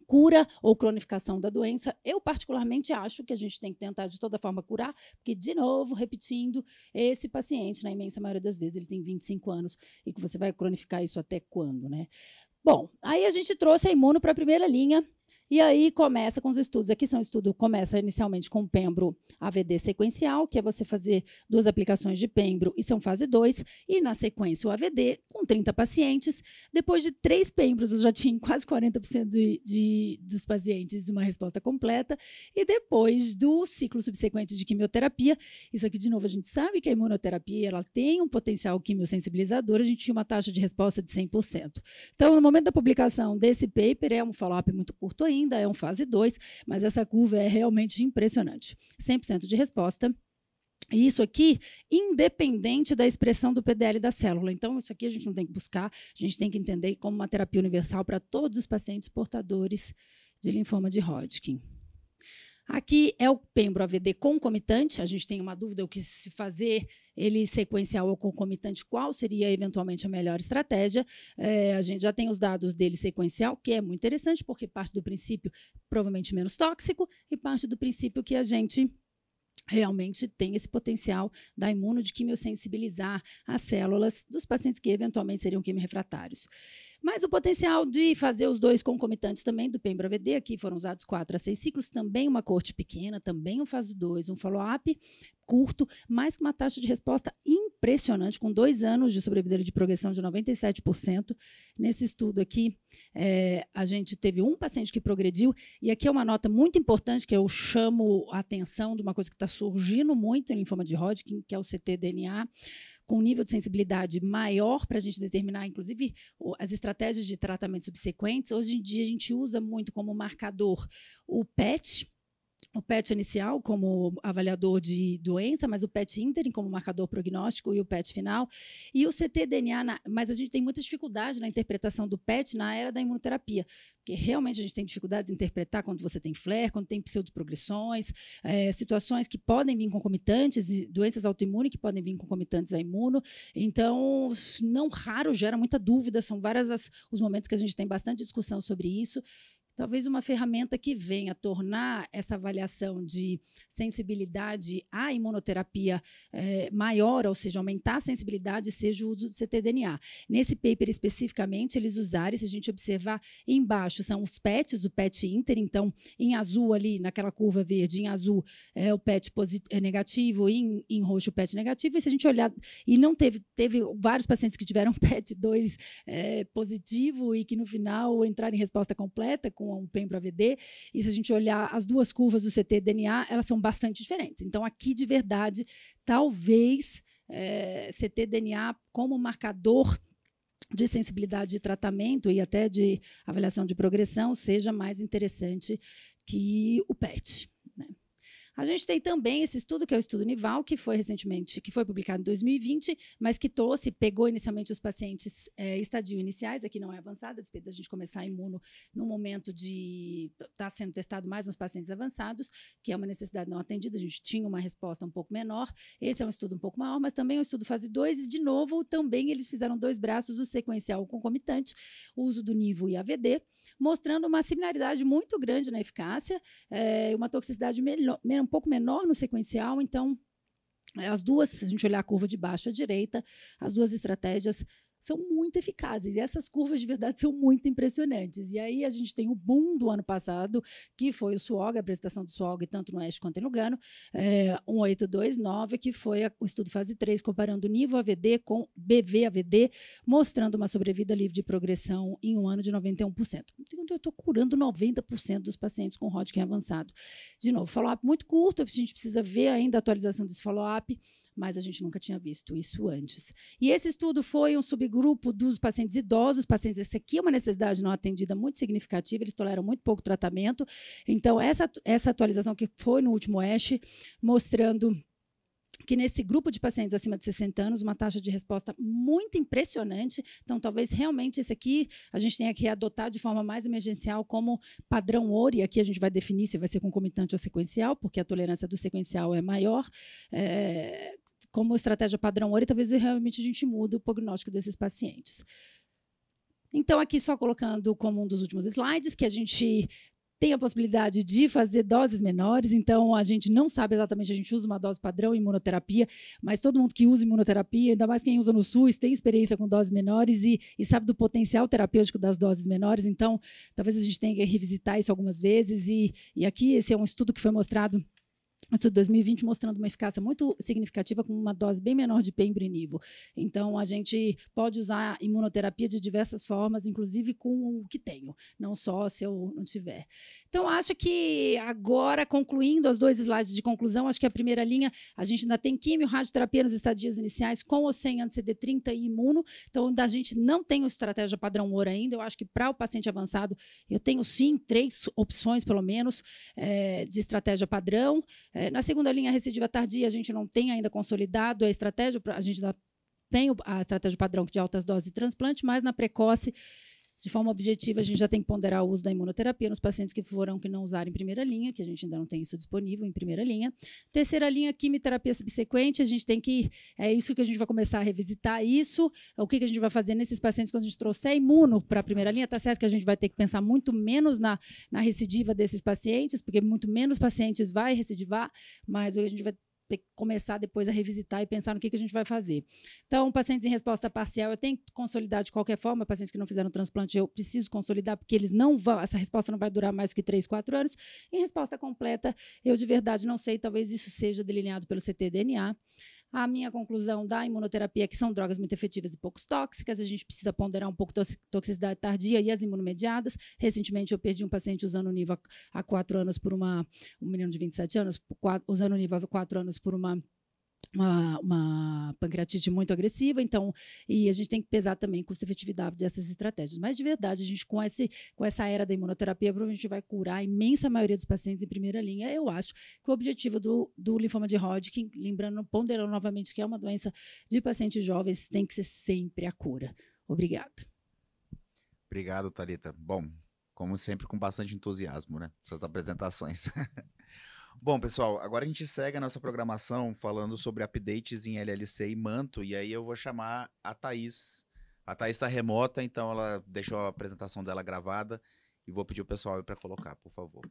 cura ou cronificação da doença. Eu, particularmente, acho que a gente tem que tentar, de toda forma, curar, porque, de novo, repetindo, esse paciente, na imensa maioria das vezes, ele tem 25 anos, e que você vai cronificar isso até quando, né? Bom, aí a gente trouxe a imuno para a primeira linha, e aí começa com os estudos. Aqui são estudos, começa inicialmente com pembro AVD sequencial, que é você fazer 2 aplicações de pembro, e são fase 2, e na sequência o AVD, com 30 pacientes. Depois de 3 pembros, eu já tinha quase 40% dos pacientes uma resposta completa, e depois do ciclo subsequente de quimioterapia, isso aqui, de novo, a gente sabe que a imunoterapia ela tem um potencial quimiosensibilizador, a gente tinha uma taxa de resposta de 100%. Então, no momento da publicação desse paper, é um follow-up muito curto ainda, é um fase 2, mas essa curva é realmente impressionante. 100% de resposta. E isso aqui, independente da expressão do PDL da célula. Então, isso aqui a gente não tem que buscar, a gente tem que entender como uma terapia universal para todos os pacientes portadores de linfoma de Hodgkin. Aqui é o pembro AVD concomitante, a gente tem uma dúvida o que se fazer ele sequencial ou concomitante, qual seria eventualmente a melhor estratégia. A gente já tem os dados dele sequencial, que é muito interessante, porque parte do princípio provavelmente menos tóxico e parte do princípio que a gente realmente tem esse potencial da imuno de quimiosensibilizar as células dos pacientes que eventualmente seriam quimiorrefratários. Mas o potencial de fazer os 2 concomitantes também do pembro AVD, aqui foram usados 4 a 6 ciclos, também uma coorte pequena, também um fase 2, um follow-up curto, mas com uma taxa de resposta impressionante, com 2 anos de sobrevida de progressão de 97%. Nesse estudo aqui, a gente teve um paciente que progrediu, e aqui é uma nota muito importante, que eu chamo a atenção de uma coisa que está surgindo muito em linfoma de Hodgkin, que é o ctDNA, com um nível de sensibilidade maior para a gente determinar, inclusive, as estratégias de tratamento subsequentes. Hoje em dia, a gente usa muito como marcador o PET inicial como avaliador de doença, mas o PET ínterim como marcador prognóstico e o PET final. E o ctDNA, mas a gente tem muita dificuldade na interpretação do PET na era da imunoterapia, porque realmente a gente tem dificuldade de interpretar quando você tem flare, quando tem pseudoprogressões, situações que podem vir concomitantes, e doenças autoimunes que podem vir concomitantes à imuno. Então, não raro, gera muita dúvida, são vários os momentos que a gente tem bastante discussão sobre isso. Talvez uma ferramenta que venha tornar essa avaliação de sensibilidade à imunoterapia maior, ou seja, aumentar a sensibilidade, seja o uso do ctDNA. Nesse paper especificamente, eles usaram, se a gente observar embaixo, são os PETs, o PET ínter, então em azul ali, naquela curva verde, em azul é o PET negativo, em roxo o PET negativo, e se a gente olhar, e não teve vários pacientes que tiveram PET 2 positivo e que no final entraram em resposta completa com um pembro AVD, e se a gente olhar as 2 curvas do ctDNA, elas são bastante diferentes. Então, aqui, de verdade, talvez ctDNA como marcador de sensibilidade de tratamento e até de avaliação de progressão seja mais interessante que o PET, né? A gente tem também esse estudo, que é o estudo Nival, que foi publicado em 2020, mas que pegou inicialmente os pacientes estadio iniciais, aqui não é avançada, a despeito da gente começar imuno no momento de estar sendo testado mais nos pacientes avançados, que é uma necessidade não atendida, a gente tinha uma resposta um pouco menor. Esse é um estudo um pouco maior, mas também é um estudo fase 2, e de novo, também eles fizeram 2 braços, o sequencial concomitante, o uso do NIVO e AVD, mostrando uma similaridade muito grande na eficácia, uma toxicidade um pouco menor no sequencial. Então, as duas, se a gente olhar a curva de baixo à direita, as duas estratégias são muito eficazes, e essas curvas de verdade são muito impressionantes. E aí a gente tem o boom do ano passado, que foi o SWOG, a apresentação do SWOG, tanto no ASH quanto em Lugano, 1829, que foi o estudo fase 3, comparando NIVO-AVD com BV-AVD, mostrando uma sobrevida livre de progressão em um ano de 91%. Então, eu estou curando 90% dos pacientes com Hodgkin avançado. De novo, follow-up muito curto, a gente precisa ver ainda a atualização desse follow-up, mas a gente nunca tinha visto isso antes. E esse estudo foi um subgrupo dos pacientes idosos. Esse aqui é uma necessidade não atendida muito significativa, eles toleram muito pouco tratamento. Então, essa atualização que foi no último ASH, mostrando que nesse grupo de pacientes acima de 60 anos, uma taxa de resposta muito impressionante. Então, talvez realmente esse aqui a gente tenha que adotar de forma mais emergencial como padrão ORI. Aqui a gente vai definir se vai ser concomitante ou sequencial, porque a tolerância do sequencial é maior. Como estratégia padrão ORI, talvez realmente a gente mude o prognóstico desses pacientes. Então, aqui só colocando como um dos últimos slides, que a gente tem a possibilidade de fazer doses menores. Então, a gente não sabe exatamente, a gente usa uma dose padrão em imunoterapia, mas todo mundo que usa imunoterapia, ainda mais quem usa no SUS, tem experiência com doses menores e sabe do potencial terapêutico das doses menores. Então, talvez a gente tenha que revisitar isso algumas vezes. E aqui, esse é um estudo que foi mostrado, estudo de 2020, mostrando uma eficácia muito significativa com uma dose bem menor de pembrolizumab. Então, a gente pode usar imunoterapia de diversas formas, inclusive com o que tenho, não só se eu não tiver. Então, acho que agora, concluindo os 2 slides de conclusão, acho que a primeira linha, a gente ainda tem químio, radioterapia nos estadios iniciais, com ou sem anti-CD30 e imuno. Então, a gente não tem uma estratégia padrão ouro ainda. Eu acho que para o paciente avançado, eu tenho sim 3 opções, pelo menos, de estratégia padrão. Na segunda linha, recidiva tardia, a gente não tem ainda consolidado a estratégia, a gente ainda tem a estratégia padrão de altas doses de transplante, mas na precoce, de forma objetiva, a gente já tem que ponderar o uso da imunoterapia nos pacientes que não usarem em primeira linha, que a gente ainda não tem isso disponível em primeira linha. Terceira linha, quimioterapia subsequente, a gente tem que, é isso que a gente vai começar a revisitar isso, o que a gente vai fazer nesses pacientes quando a gente trouxer imuno para a primeira linha. Está certo que a gente vai ter que pensar muito menos na recidiva desses pacientes, porque muito menos pacientes vai recidivar, mas a gente vai ter que começar depois a revisitar e pensar no que a gente vai fazer. Então, pacientes em resposta parcial, eu tenho que consolidar de qualquer forma. Pacientes que não fizeram transplante, eu preciso consolidar, porque eles não vão, essa resposta não vai durar mais que 3, 4 anos. Em resposta completa, eu de verdade não sei, talvez isso seja delineado pelo ctDNA. A minha conclusão da imunoterapia é que são drogas muito efetivas e pouco tóxicas. A gente precisa ponderar um pouco toxicidade tardia e as imunomediadas. Recentemente, eu perdi um paciente usando o NIVO há 4 anos por um menino de 27 anos, usando o NIVO há 4 anos por uma pancreatite muito agressiva. Então, e a gente tem que pesar também custo-efetividade dessas estratégias. Mas, de verdade, a gente, com essa era da imunoterapia, provavelmente vai curar a imensa maioria dos pacientes em primeira linha. Eu acho que o objetivo do linfoma de Hodgkin, ponderando novamente que é uma doença de pacientes jovens, tem que ser sempre a cura. Obrigada. Obrigado, Thalita. Bom, como sempre, com bastante entusiasmo, né? Essas apresentações. Bom, pessoal, agora a gente segue a nossa programação falando sobre updates em LLC e manto, e aí eu vou chamar a Thaís. A Thaís está remota, então ela deixou a apresentação dela gravada e vou pedir o pessoal para colocar, por favor.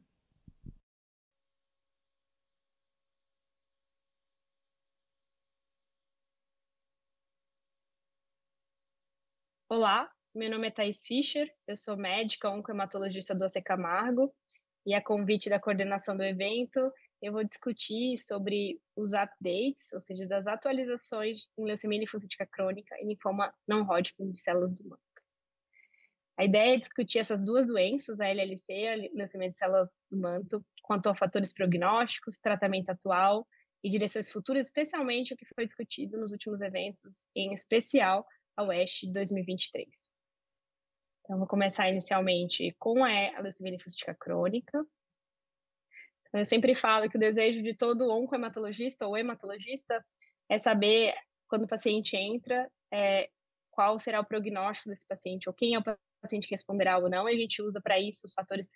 Olá, meu nome é Thaís Fischer, eu sou médica oncohematologista do AC Camargo, e a convite da coordenação do evento, eu vou discutir sobre os updates, ou seja, das atualizações em leucemia linfocítica crônica e linfoma não Hodgkin de células do manto. A ideia é discutir essas 2 doenças, a LLC e a leucemia de células do manto, quanto a fatores prognósticos, tratamento atual e direções futuras, especialmente o que foi discutido nos últimos eventos, em especial a UESH de 2023. Então, vou começar inicialmente com a leucemia linfocítica crônica. Então, eu sempre falo que o desejo de todo oncohematologista ou hematologista é saber, quando o paciente entra, qual será o prognóstico desse paciente, ou quem é o paciente que responderá ou não, e a gente usa para isso os fatores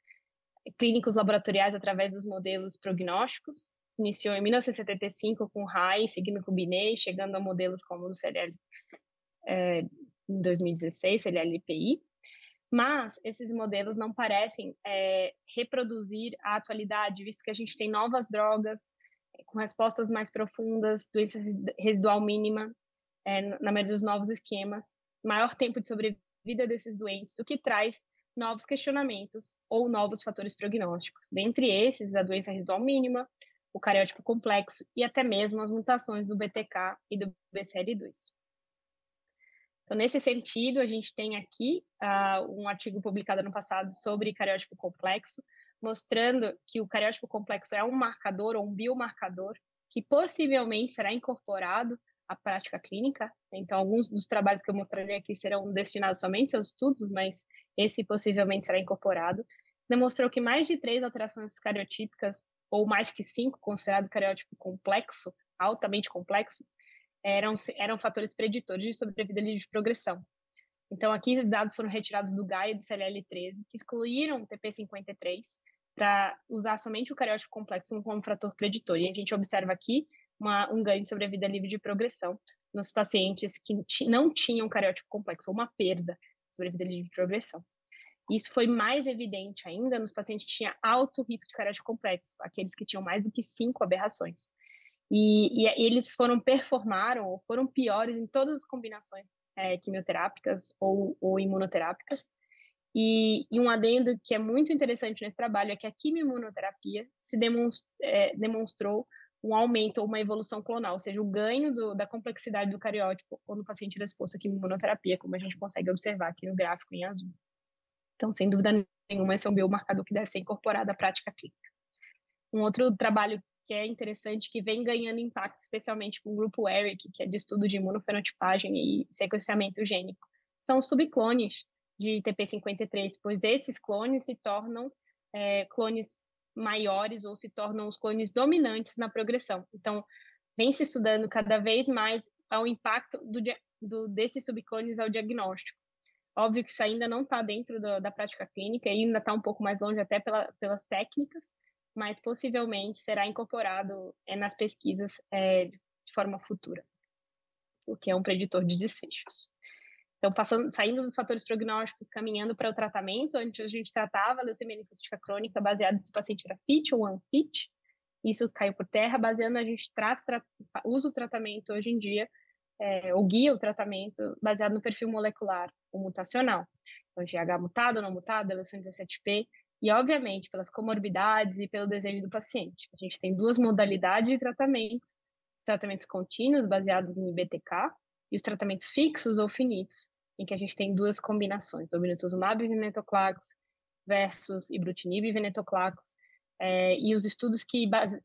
clínicos laboratoriais através dos modelos prognósticos. Iniciou em 1975 com RAI, seguindo com o Binet, chegando a modelos como o CLL em 2016, CLL-IPI. Mas esses modelos não parecem reproduzir a atualidade, visto que a gente tem novas drogas com respostas mais profundas, doença residual mínima, na maioria dos novos esquemas, maior tempo de sobrevida desses doentes, o que traz novos questionamentos ou novos fatores prognósticos. Dentre esses, a doença residual mínima, o cariótipo complexo e até mesmo as mutações do BTK e do BCL2. Então, nesse sentido, a gente tem aqui um artigo publicado ano passado sobre cariótipo complexo, mostrando que o cariótipo complexo é um marcador ou um biomarcador que possivelmente será incorporado à prática clínica. Então, alguns dos trabalhos que eu mostrarei aqui serão destinados somente aos estudos, mas esse possivelmente será incorporado. Demonstrou que mais de 3 alterações cariotípicas, ou mais que 5, considerado cariótipo complexo, altamente complexo, eram fatores preditores de sobrevida livre de progressão. Então, aqui os dados foram retirados do GAIA e do CLL13, que excluíram o TP53 para usar somente o cariótipo complexo como fator preditor. E a gente observa aqui um ganho de sobrevida livre de progressão nos pacientes que não tinham cariótipo complexo, ou uma perda de sobrevida livre de progressão. Isso foi mais evidente ainda nos pacientes que tinham alto risco de cariótipo complexo, aqueles que tinham mais do que 5 aberrações. E eles foram piores em todas as combinações quimioterápicas ou imunoterápicas. E um adendo que é muito interessante nesse trabalho é que a quimioimunoterapia se demonstrou um aumento ou uma evolução clonal, ou seja, o ganho da complexidade do cariótipo quando o paciente era exposto à quimioimunoterapia, como a gente consegue observar aqui no gráfico em azul. Então, sem dúvida nenhuma, esse é um biomarcador que deve ser incorporado à prática clínica. Um outro trabalho que é interessante, que vem ganhando impacto, especialmente com o grupo ERIC, que é de estudo de imunofenotipagem e sequenciamento gênico, são os subclones de TP53, pois esses clones se tornam clones maiores ou se tornam os clones dominantes na progressão. Então, vem se estudando cada vez mais o impacto desses subclones ao diagnóstico. Óbvio que isso ainda não está dentro da prática clínica e ainda está um pouco mais longe até pelas técnicas, mas possivelmente será incorporado nas pesquisas de forma futura, o que é um preditor de desfechos. Então, saindo dos fatores prognósticos, caminhando para o tratamento, antes a gente tratava a leucemia linfocítica crônica baseado se o paciente era fit ou unfit, isso caiu por terra, baseando a gente usa o tratamento hoje em dia, ou guia o tratamento baseado no perfil molecular ou mutacional. Então, GH mutado, não mutado, leucemia 17P, e, obviamente, pelas comorbidades e pelo desejo do paciente. A gente tem 2 modalidades de tratamentos, os tratamentos contínuos, baseados em BTK, e os tratamentos fixos ou finitos, em que a gente tem 2 combinações, obinutuzumab e venetoclax versus ibrutinib e venetoclax, e os estudos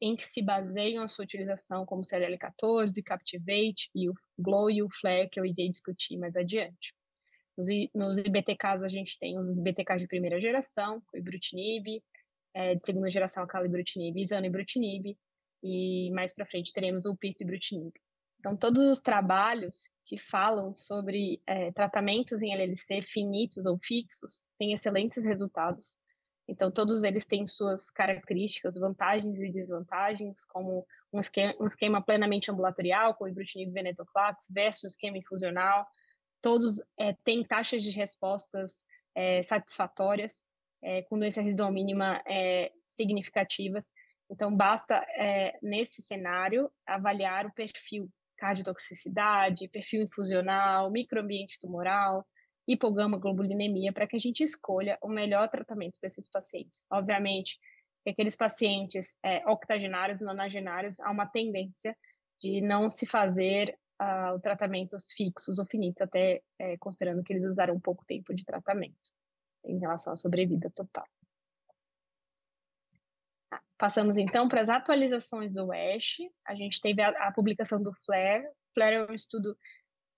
em que se baseiam a sua utilização, como CLL14, Captivate, e o GLOW e o FLAIR, que eu irei discutir mais adiante. Nos IBTKs, a gente tem os IBTKs de primeira geração, o ibrutinib, de segunda geração, a calibrutinib e zanubrutinib, e mais para frente teremos o pirtobrutinib. Então, todos os trabalhos que falam sobre tratamentos em LLC finitos ou fixos têm excelentes resultados. Então, todos eles têm suas características, vantagens e desvantagens, como um esquema plenamente ambulatorial, com ibrutinib e venetoclax, versus um esquema infusional. Todos têm taxas de respostas satisfatórias, com doença residual mínima significativas. Então, basta, nesse cenário, avaliar o perfil cardiotoxicidade, perfil infusional, microambiente tumoral, hipogama-globulinemia, para que a gente escolha o melhor tratamento para esses pacientes. Obviamente, que aqueles pacientes octogenários, nonagenários, há uma tendência de não se fazer tratamentos fixos ou finitos, até considerando que eles usaram pouco tempo de tratamento em relação à sobrevida total. Passamos, então, para as atualizações do WESH. A gente teve a publicação do FLAIR. FLAIR é um estudo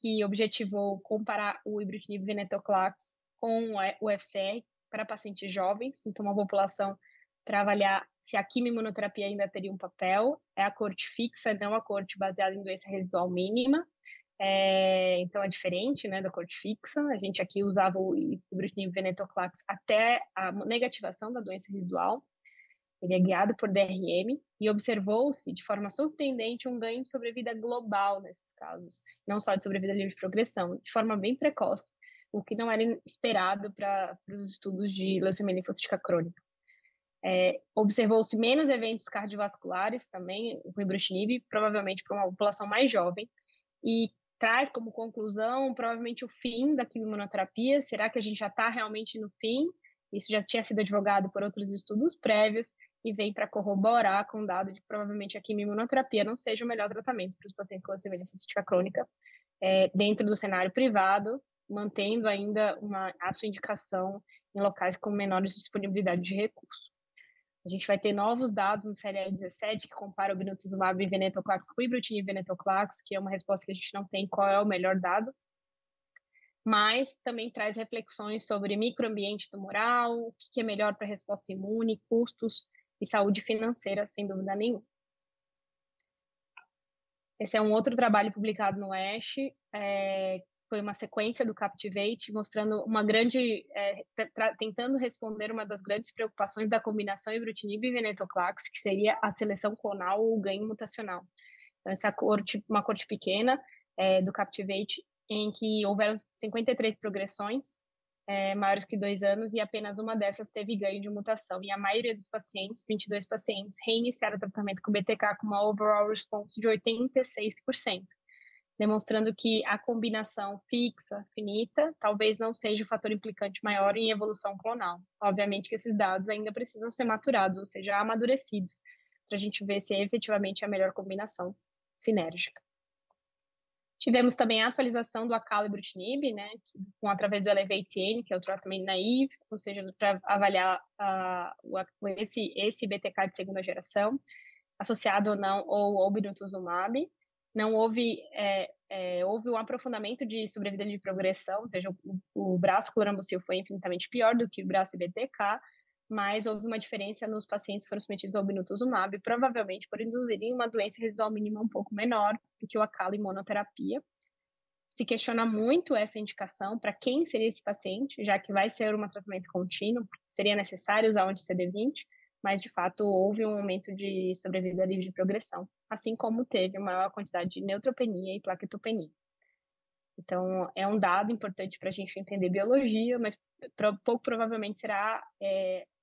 que objetivou comparar o ibrutinib e venetoclax com o FCR para pacientes jovens, então uma população para avaliar se a quimioimunoterapia ainda teria um papel. É a corte fixa, não a corte baseada em doença residual mínima. Então é diferente, né, da corte fixa. A gente aqui usava o ibrutinib e venetoclax até a negativação da doença residual. Ele é guiado por DRM e observou-se de forma surpreendente um ganho de sobrevida global nesses casos, não só de sobrevida livre de progressão, de forma bem precoce, o que não era esperado para os estudos de leucemia linfocítica crônica. Observou-se menos eventos cardiovasculares também com ibrutinib, provavelmente para uma população mais jovem, e traz como conclusão provavelmente o fim da quimioimunoterapia. Será que a gente já está realmente no fim? Isso já tinha sido advogado por outros estudos prévios e vem para corroborar com o dado de que provavelmente a quimioimunoterapia não seja o melhor tratamento para os pacientes com leucemia linfocítica crônica dentro do cenário privado, mantendo ainda a sua indicação em locais com menores disponibilidade de recursos. A gente vai ter novos dados no CLL17 que compara o obinutuzumab e venetoclax com o ibrutinib e venetoclax, que é uma resposta que a gente não tem qual é o melhor dado, mas também traz reflexões sobre microambiente tumoral, o que é melhor para resposta imune, custos e saúde financeira, sem dúvida nenhuma. Esse é um outro trabalho publicado no ASH, foi uma sequência do Captivate, mostrando uma grande, tentando responder uma das grandes preocupações da combinação ibrutinib e venetoclax, que seria a seleção clonal ou o ganho mutacional. Então, essa uma corte pequena do Captivate, em que houveram 53 progressões maiores que 2 anos e apenas uma dessas teve ganho de mutação. E a maioria dos pacientes, 22 pacientes, reiniciaram o tratamento com BTK com uma overall response de 86%. Demonstrando que a combinação fixa, finita, talvez não seja o fator implicante maior em evolução clonal. Obviamente que esses dados ainda precisam ser maturados, ou seja, amadurecidos, para a gente ver se é efetivamente a melhor combinação sinérgica. Tivemos também a atualização do acalabrutinib, né, através do Elevate-N, que é o tratamento naive, ou seja, para avaliar esse BTK de segunda geração, associado ou não ao obinutuzumab. Não houve um aprofundamento de sobrevida de progressão, ou seja, o braço clorambucil foi infinitamente pior do que o braço BTK, mas houve uma diferença nos pacientes que foram submetidos ao obinutuzumab, provavelmente por induzirem uma doença residual mínima um pouco menor do que o acala em monoterapia. Se questiona muito essa indicação, para quem seria esse paciente, já que vai ser um tratamento contínuo, seria necessário usar o anti-CD20, mas de fato houve um aumento de sobrevida livre de progressão, assim como teve uma maior quantidade de neutropenia e plaquetopenia. Então, é um dado importante para a gente entender biologia, mas pouco provavelmente será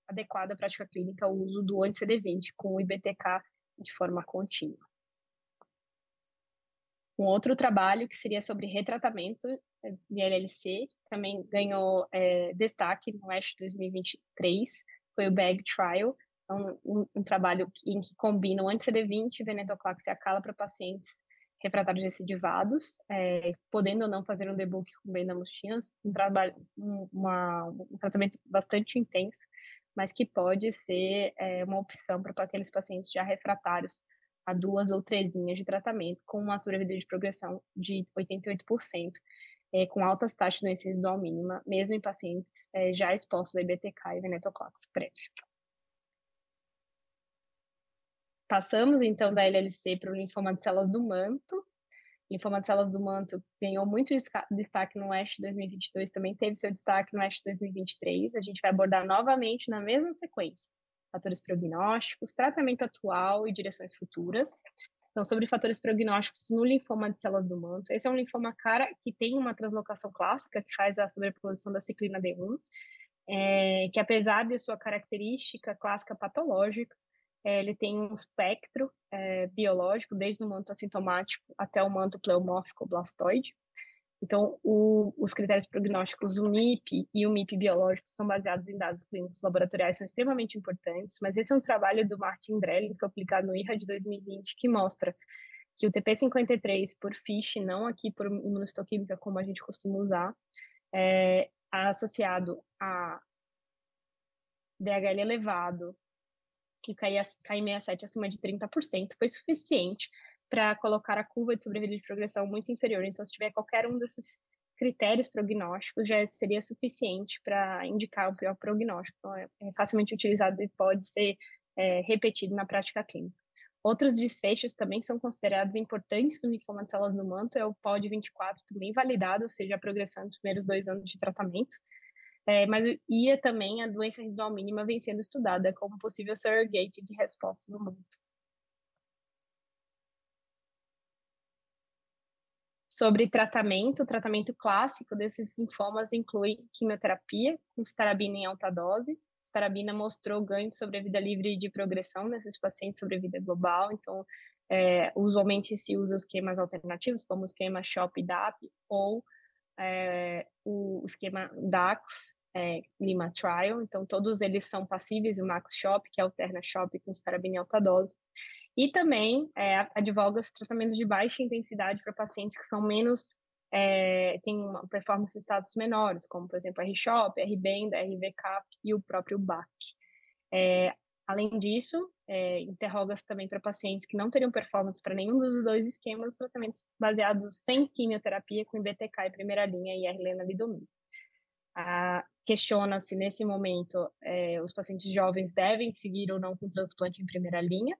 adequado à prática clínica o uso do anti-CD20 com o IBTK de forma contínua. Um outro trabalho que seria sobre retratamento de LLC, também ganhou destaque no ASH 2023, foi o BAG Trial, um trabalho em que combina o anti-CD20, venetoclax e acala para pacientes refratários recidivados, podendo ou não fazer um debulk com bendamustine, um tratamento bastante intenso, mas que pode ser uma opção para aqueles pacientes já refratários a 2 ou 3 linhas de tratamento, com uma sobrevida de progressão de 88%, com altas taxas de doença residual mínima, mesmo em pacientes já expostos a IBTK e venetoclax prévio. Passamos, então, da LLC para o linfoma de células do manto. O linfoma de células do manto ganhou muito destaque no ASH 2022, também teve seu destaque no ASH 2023. A gente vai abordar novamente na mesma sequência. Fatores prognósticos, tratamento atual e direções futuras. Então, sobre fatores prognósticos no linfoma de células do manto. Esse é um linfoma que tem uma translocação clássica, que faz a sobreposição da ciclina D1, que apesar de sua característica clássica patológica, ele tem um espectro biológico, desde o manto assintomático até o manto pleomórfico blastoide. Então, os critérios prognósticos, o MIP e o MIP biológico, são baseados em dados clínicos laboratoriais, são extremamente importantes, mas esse é um trabalho do Martin Drelling, que foi publicado no IRA de 2020, que mostra que o TP53 por FISH, não aqui por imunohistoquímica, como a gente costuma usar, associado a DHL elevado, que KI67 acima de 30%, foi suficiente para colocar a curva de sobrevida de progressão muito inferior. Então, se tiver qualquer um desses critérios prognósticos, já seria suficiente para indicar o pior prognóstico. Então, é facilmente utilizado e pode ser repetido na prática clínica. Outros desfechos também são considerados importantes no linfoma de células do manto, é o POD24 também validado, ou seja, a progressão nos primeiros 2 anos de tratamento. Mas também a doença residual mínima vem sendo estudada como possível surrogate de resposta no manto. Sobre tratamento, o tratamento clássico desses linfomas inclui quimioterapia com cistarabina em alta dose. Cistarabina mostrou ganho de sobrevida livre de progressão nesses pacientes sobrevida global, então usualmente se usa os esquemas alternativos, como o esquema SHOP-DAP ou o esquema DAX, Lima Trial, então todos eles são passíveis, o Max SHOP, que alterna SHOP com cistarabina em alta dose. E também advoga-se tratamentos de baixa intensidade para pacientes que são menos, têm uma performance status menores, como, por exemplo, R-SHOP, R-Benda, R-VCAP e o próprio BAC. Além disso, interroga-se também para pacientes que não teriam performance para nenhum dos 2 esquemas, tratamentos baseados sem quimioterapia, com IBTK em primeira linha e R-lenalidomida. Questiona-se, nesse momento, os pacientes jovens devem seguir ou não com transplante em primeira linha,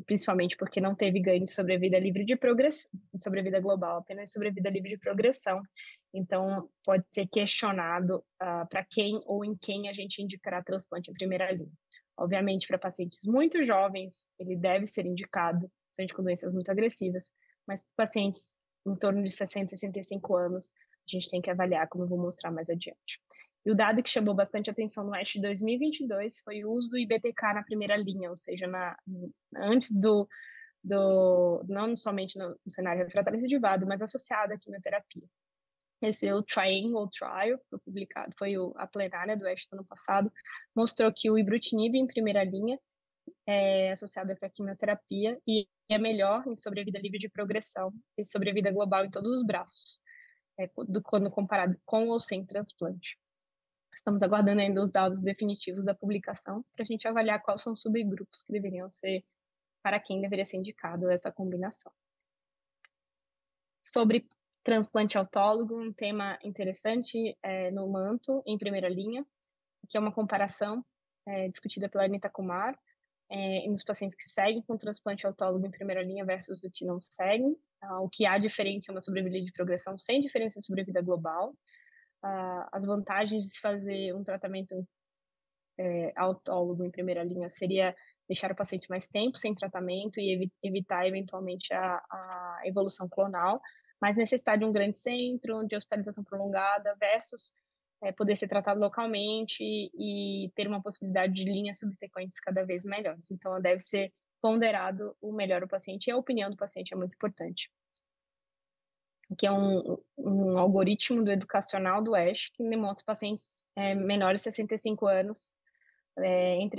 principalmente porque não teve ganho de sobrevida livre de progressão, de sobrevida global, apenas sobrevida livre de progressão. Então, pode ser questionado para quem ou em quem a gente indicará transplante em primeira linha. Obviamente, para pacientes muito jovens, ele deve ser indicado, principalmente com doenças muito agressivas, mas para pacientes em torno de 60, 65 anos, a gente tem que avaliar, como eu vou mostrar mais adiante. E o dado que chamou bastante atenção no ASH de 2022 foi o uso do IBTK na primeira linha, ou seja, antes não somente no cenário refratário recidivado, mas associado à quimioterapia. Esse é o Triangle Trial, foi publicado, foi a plenária do ASH do ano passado, mostrou que o ibrutinib em primeira linha é associado à quimioterapia e é melhor em sobrevida livre de progressão e sobrevida global em todos os braços, quando comparado com ou sem transplante. Estamos aguardando ainda os dados definitivos da publicação para a gente avaliar quais são os subgrupos que deveriam ser, para quem deveria ser indicado essa combinação. Sobre transplante autólogo, um tema interessante no manto, em primeira linha, que é uma comparação discutida pela Anita Kumar, nos pacientes que seguem com transplante autólogo em primeira linha versus os que não seguem. O que há diferente é uma sobrevida de progressão sem diferença de sobrevida global. As vantagens de se fazer um tratamento autólogo em primeira linha seria deixar o paciente mais tempo sem tratamento e evitar eventualmente a evolução clonal, mas necessidade de um grande centro, de hospitalização prolongada versus poder ser tratado localmente e ter uma possibilidade de linhas subsequentes cada vez melhores. Então, deve ser ponderado o melhor o paciente e a opinião do paciente é muito importante. Que é um algoritmo do educacional do ASH que demonstra pacientes menores de 65 anos,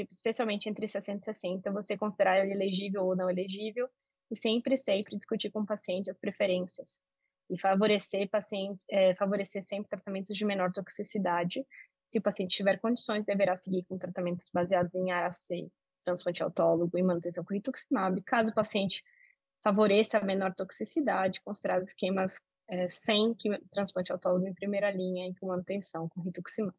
especialmente entre 60 e 60, você considerar ele elegível ou não elegível, e sempre discutir com o paciente as preferências, e favorecer sempre tratamentos de menor toxicidade. Se o paciente tiver condições, deverá seguir com tratamentos baseados em ARAC, transplante autólogo e manutenção com rituximab. Caso o paciente favoreça a menor toxicidade, considerar esquemas sem transplante autólogo em primeira linha e com manutenção com rituximab.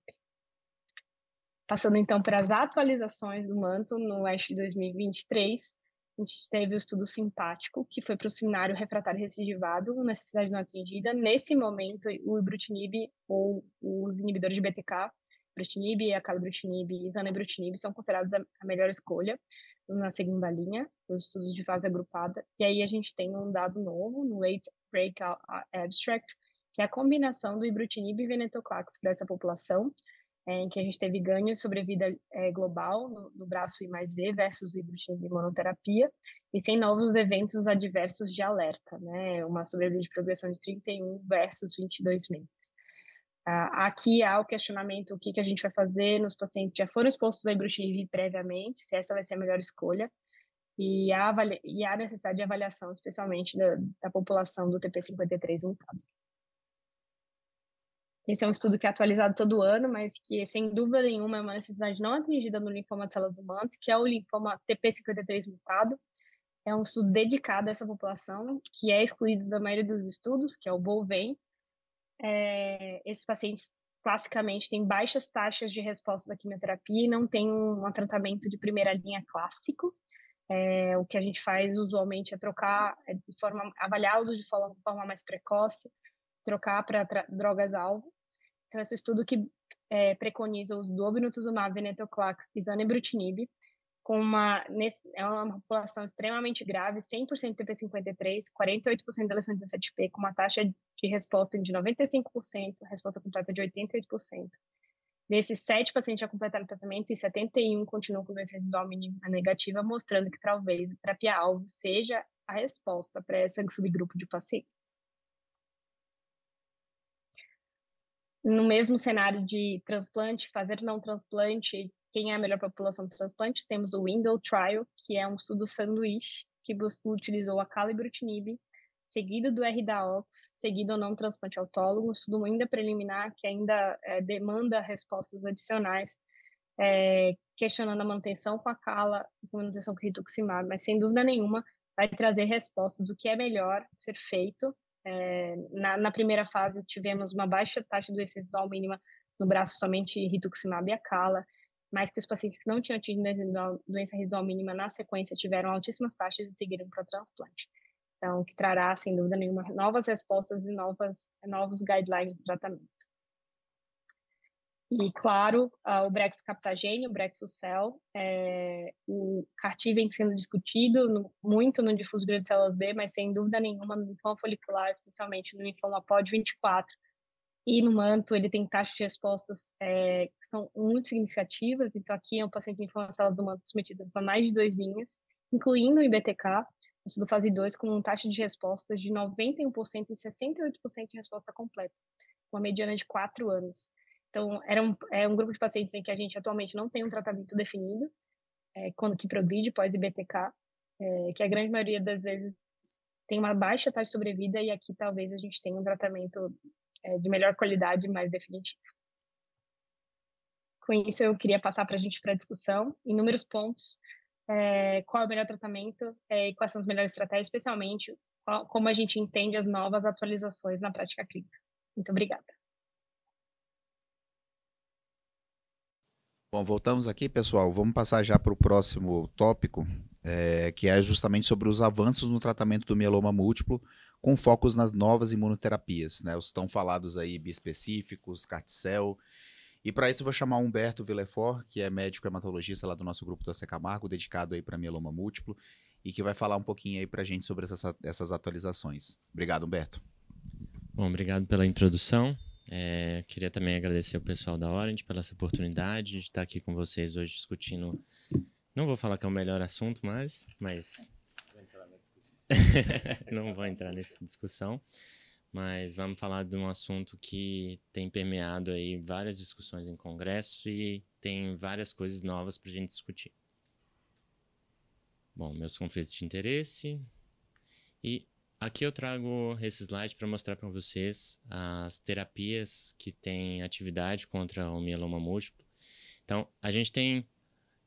Passando então para as atualizações do manto no ASH 2023, a gente teve o estudo simpático, que foi para o cenário refratário recidivado, necessidade não atendida. Nesse momento, o ibrutinib ou os inibidores de BTK, ibrutinib, acalabrutinib e zanebrutinib, são considerados a melhor escolha na segunda linha, os estudos de fase agrupada. E aí a gente tem um dado novo no Late Breakout Abstract, que é a combinação do ibrutinib e venetoclax para essa população, em que a gente teve ganho de sobrevida global no braço I mais V versus o ibrutinib monoterapia, e sem novos eventos adversos de alerta, né? Uma sobrevida de progressão de 31 versus 22 meses. Aqui há o questionamento: o que a gente vai fazer nos pacientes que já foram expostos ao ibrutinib previamente, se essa vai ser a melhor escolha, e há necessidade de avaliação, especialmente da população do TP53 mutado. Esse é um estudo que é atualizado todo ano, mas que, sem dúvida nenhuma, é uma necessidade não atendida no linfoma de células do manto, que é o linfoma TP53 mutado. É um estudo dedicado a essa população, que é excluída da maioria dos estudos, que é o BOVEN. Esses pacientes, classicamente, têm baixas taxas de resposta da quimioterapia e não têm um tratamento de primeira linha clássico. O que a gente faz usualmente é trocar, avaliá-los de forma mais precoce, trocar para drogas-alvo. Então, esse estudo que preconiza o uso do obinutuzumab, venetoclax e zanubrutinib, é uma população extremamente grave, 100% TP53, 48% de lesão 17P, com uma taxa de resposta de 95%, resposta completa de 88%. Desses 7 pacientes já completaram o tratamento e 71 continuam com doença residual mínima negativa, mostrando que talvez a terapia-alvo seja a resposta para esse subgrupo de pacientes. No mesmo cenário de transplante, fazer não transplante, quem é a melhor população de transplante? Temos o Window Trial, que é um estudo sanduíche, que utilizou a acalabrutinib, seguido do RDAOX, seguido ou não transplante autólogo, um estudo ainda preliminar, que ainda demanda respostas adicionais, questionando a manutenção com a cala, a manutenção com o rituximab, mas sem dúvida nenhuma vai trazer respostas do que é melhor ser feito. Na primeira fase, tivemos uma baixa taxa de doença residual mínima no braço somente rituximab e acala, mas que os pacientes que não tinham atingido doença residual mínima na sequência tiveram altíssimas taxas e seguiram para o transplante. Então, que trará, sem dúvida nenhuma, novas respostas e novos guidelines de tratamento. E, claro, o brexucabtagene, o Brexucel, o CAR-T vem sendo discutido muito no difuso grande células B, mas sem dúvida nenhuma no linfoma folicular, especialmente no linfoma POD24 e no manto, ele tem taxas de respostas que são muito significativas. Então, aqui é um paciente de linfoma células do manto submetidas a mais de 2 linhas, incluindo o IBTK, no estudo fase 2, com uma taxa de respostas de 91% e 68% de resposta completa, uma mediana de 4 anos. Então, é um grupo de pacientes em que a gente atualmente não tem um tratamento definido, quando que progride pós-IBTK, que a grande maioria das vezes tem uma baixa taxa de sobrevida, e aqui talvez a gente tenha um tratamento de melhor qualidade e mais definitivo. Com isso, eu queria passar para a gente para a discussão, inúmeros pontos, qual é o melhor tratamento e quais são as melhores estratégias, especialmente como a gente entende as novas atualizações na prática clínica. Muito obrigada. Bom, voltamos aqui, pessoal. Vamos passar já para o próximo tópico, que é justamente sobre os avanços no tratamento do mieloma múltiplo, com focos nas novas imunoterapias, né? Os tão falados aí biespecíficos, CAR-T-cell. E para isso eu vou chamar o Humberto Villefort, que é médico hematologista lá do nosso grupo da Camargo, dedicado aí para mieloma múltiplo, e que vai falar um pouquinho aí para a gente sobre essas atualizações. Obrigado, Humberto. Bom, obrigado pela introdução. Queria também agradecer ao pessoal da Orange pela essa oportunidade de estar aqui com vocês hoje discutindo. Não vou falar que é o melhor assunto, mas... Não vou entrar nessa discussão, mas vamos falar de um assunto que tem permeado aí várias discussões em congresso e tem várias coisas novas para a gente discutir. Bom, meus conflitos de interesse. E aqui eu trago esse slide para mostrar para vocês as terapias que têm atividade contra o mieloma múltiplo. Então, a gente tem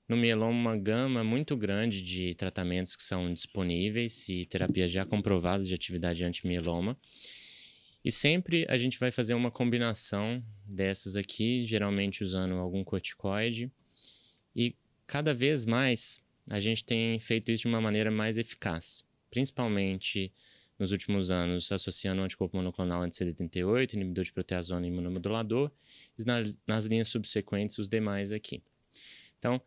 no mieloma uma gama muito grande de tratamentos que são disponíveis e terapias já comprovadas de atividade anti-mieloma. E sempre a gente vai fazer uma combinação dessas aqui, geralmente usando algum corticoide. E cada vez mais a gente tem feito isso de uma maneira mais eficaz, principalmente nos últimos anos, associando o anticorpo monoclonal anti-CD38, inibidor de proteasona e imunomodulador, e nas linhas subsequentes os demais aqui. Então,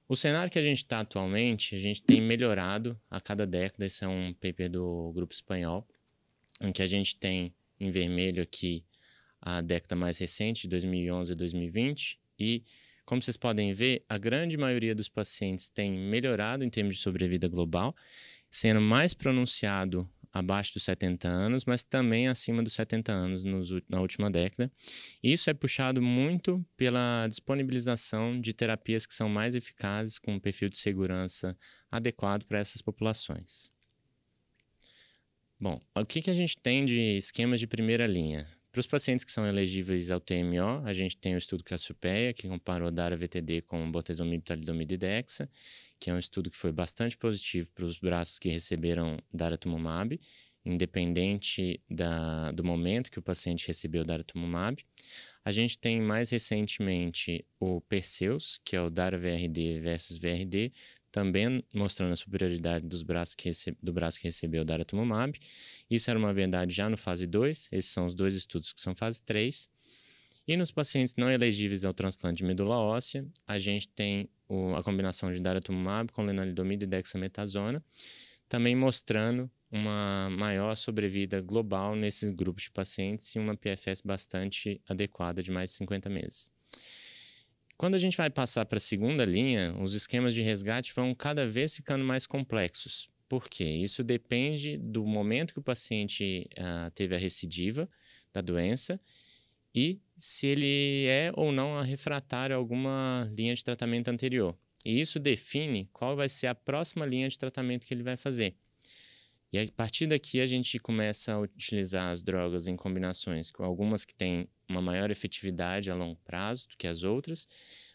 o cenário que a gente está atualmente, a gente tem melhorado a cada década. Esse é um paper do grupo espanhol, em que a gente tem em vermelho aqui a década mais recente, de 2011 a 2020, e como vocês podem ver, a grande maioria dos pacientes tem melhorado em termos de sobrevida global, sendo mais pronunciado abaixo dos 70 anos, mas também acima dos 70 anos na última década. Isso é puxado muito pela disponibilização de terapias que são mais eficazes, com um perfil de segurança adequado para essas populações. Bom, o que a gente tem de esquemas de primeira linha? Para os pacientes que são elegíveis ao TMO, a gente tem o estudo Cassiopeia, que comparou Dara-VTD com bortezomib, talidomida e dexa, que é um estudo que foi bastante positivo para os braços que receberam daratumumab, independente do momento que o paciente recebeu daratumumab. A gente tem mais recentemente o Perseus, que é o Dara-VRD versus VRD, também mostrando a superioridade do braço que recebeu daratumumab. Isso era uma verdade já no fase 2, esses são os 2 estudos que são fase 3. E nos pacientes não elegíveis ao transplante de medula óssea, a gente tem a combinação de daratumumab com lenalidomida e dexametasona, também mostrando uma maior sobrevida global nesses grupos de pacientes e uma PFS bastante adequada de mais de 50 meses. Quando a gente vai passar para a segunda linha, os esquemas de resgate vão cada vez ficando mais complexos. Por quê? Isso depende do momento que o paciente teve a recidiva da doença e se ele é ou não refratário a alguma linha de tratamento anterior. E isso define qual vai ser a próxima linha de tratamento que ele vai fazer. E a partir daqui a gente começa a utilizar as drogas em combinações com algumas que têm uma maior efetividade a longo prazo do que as outras.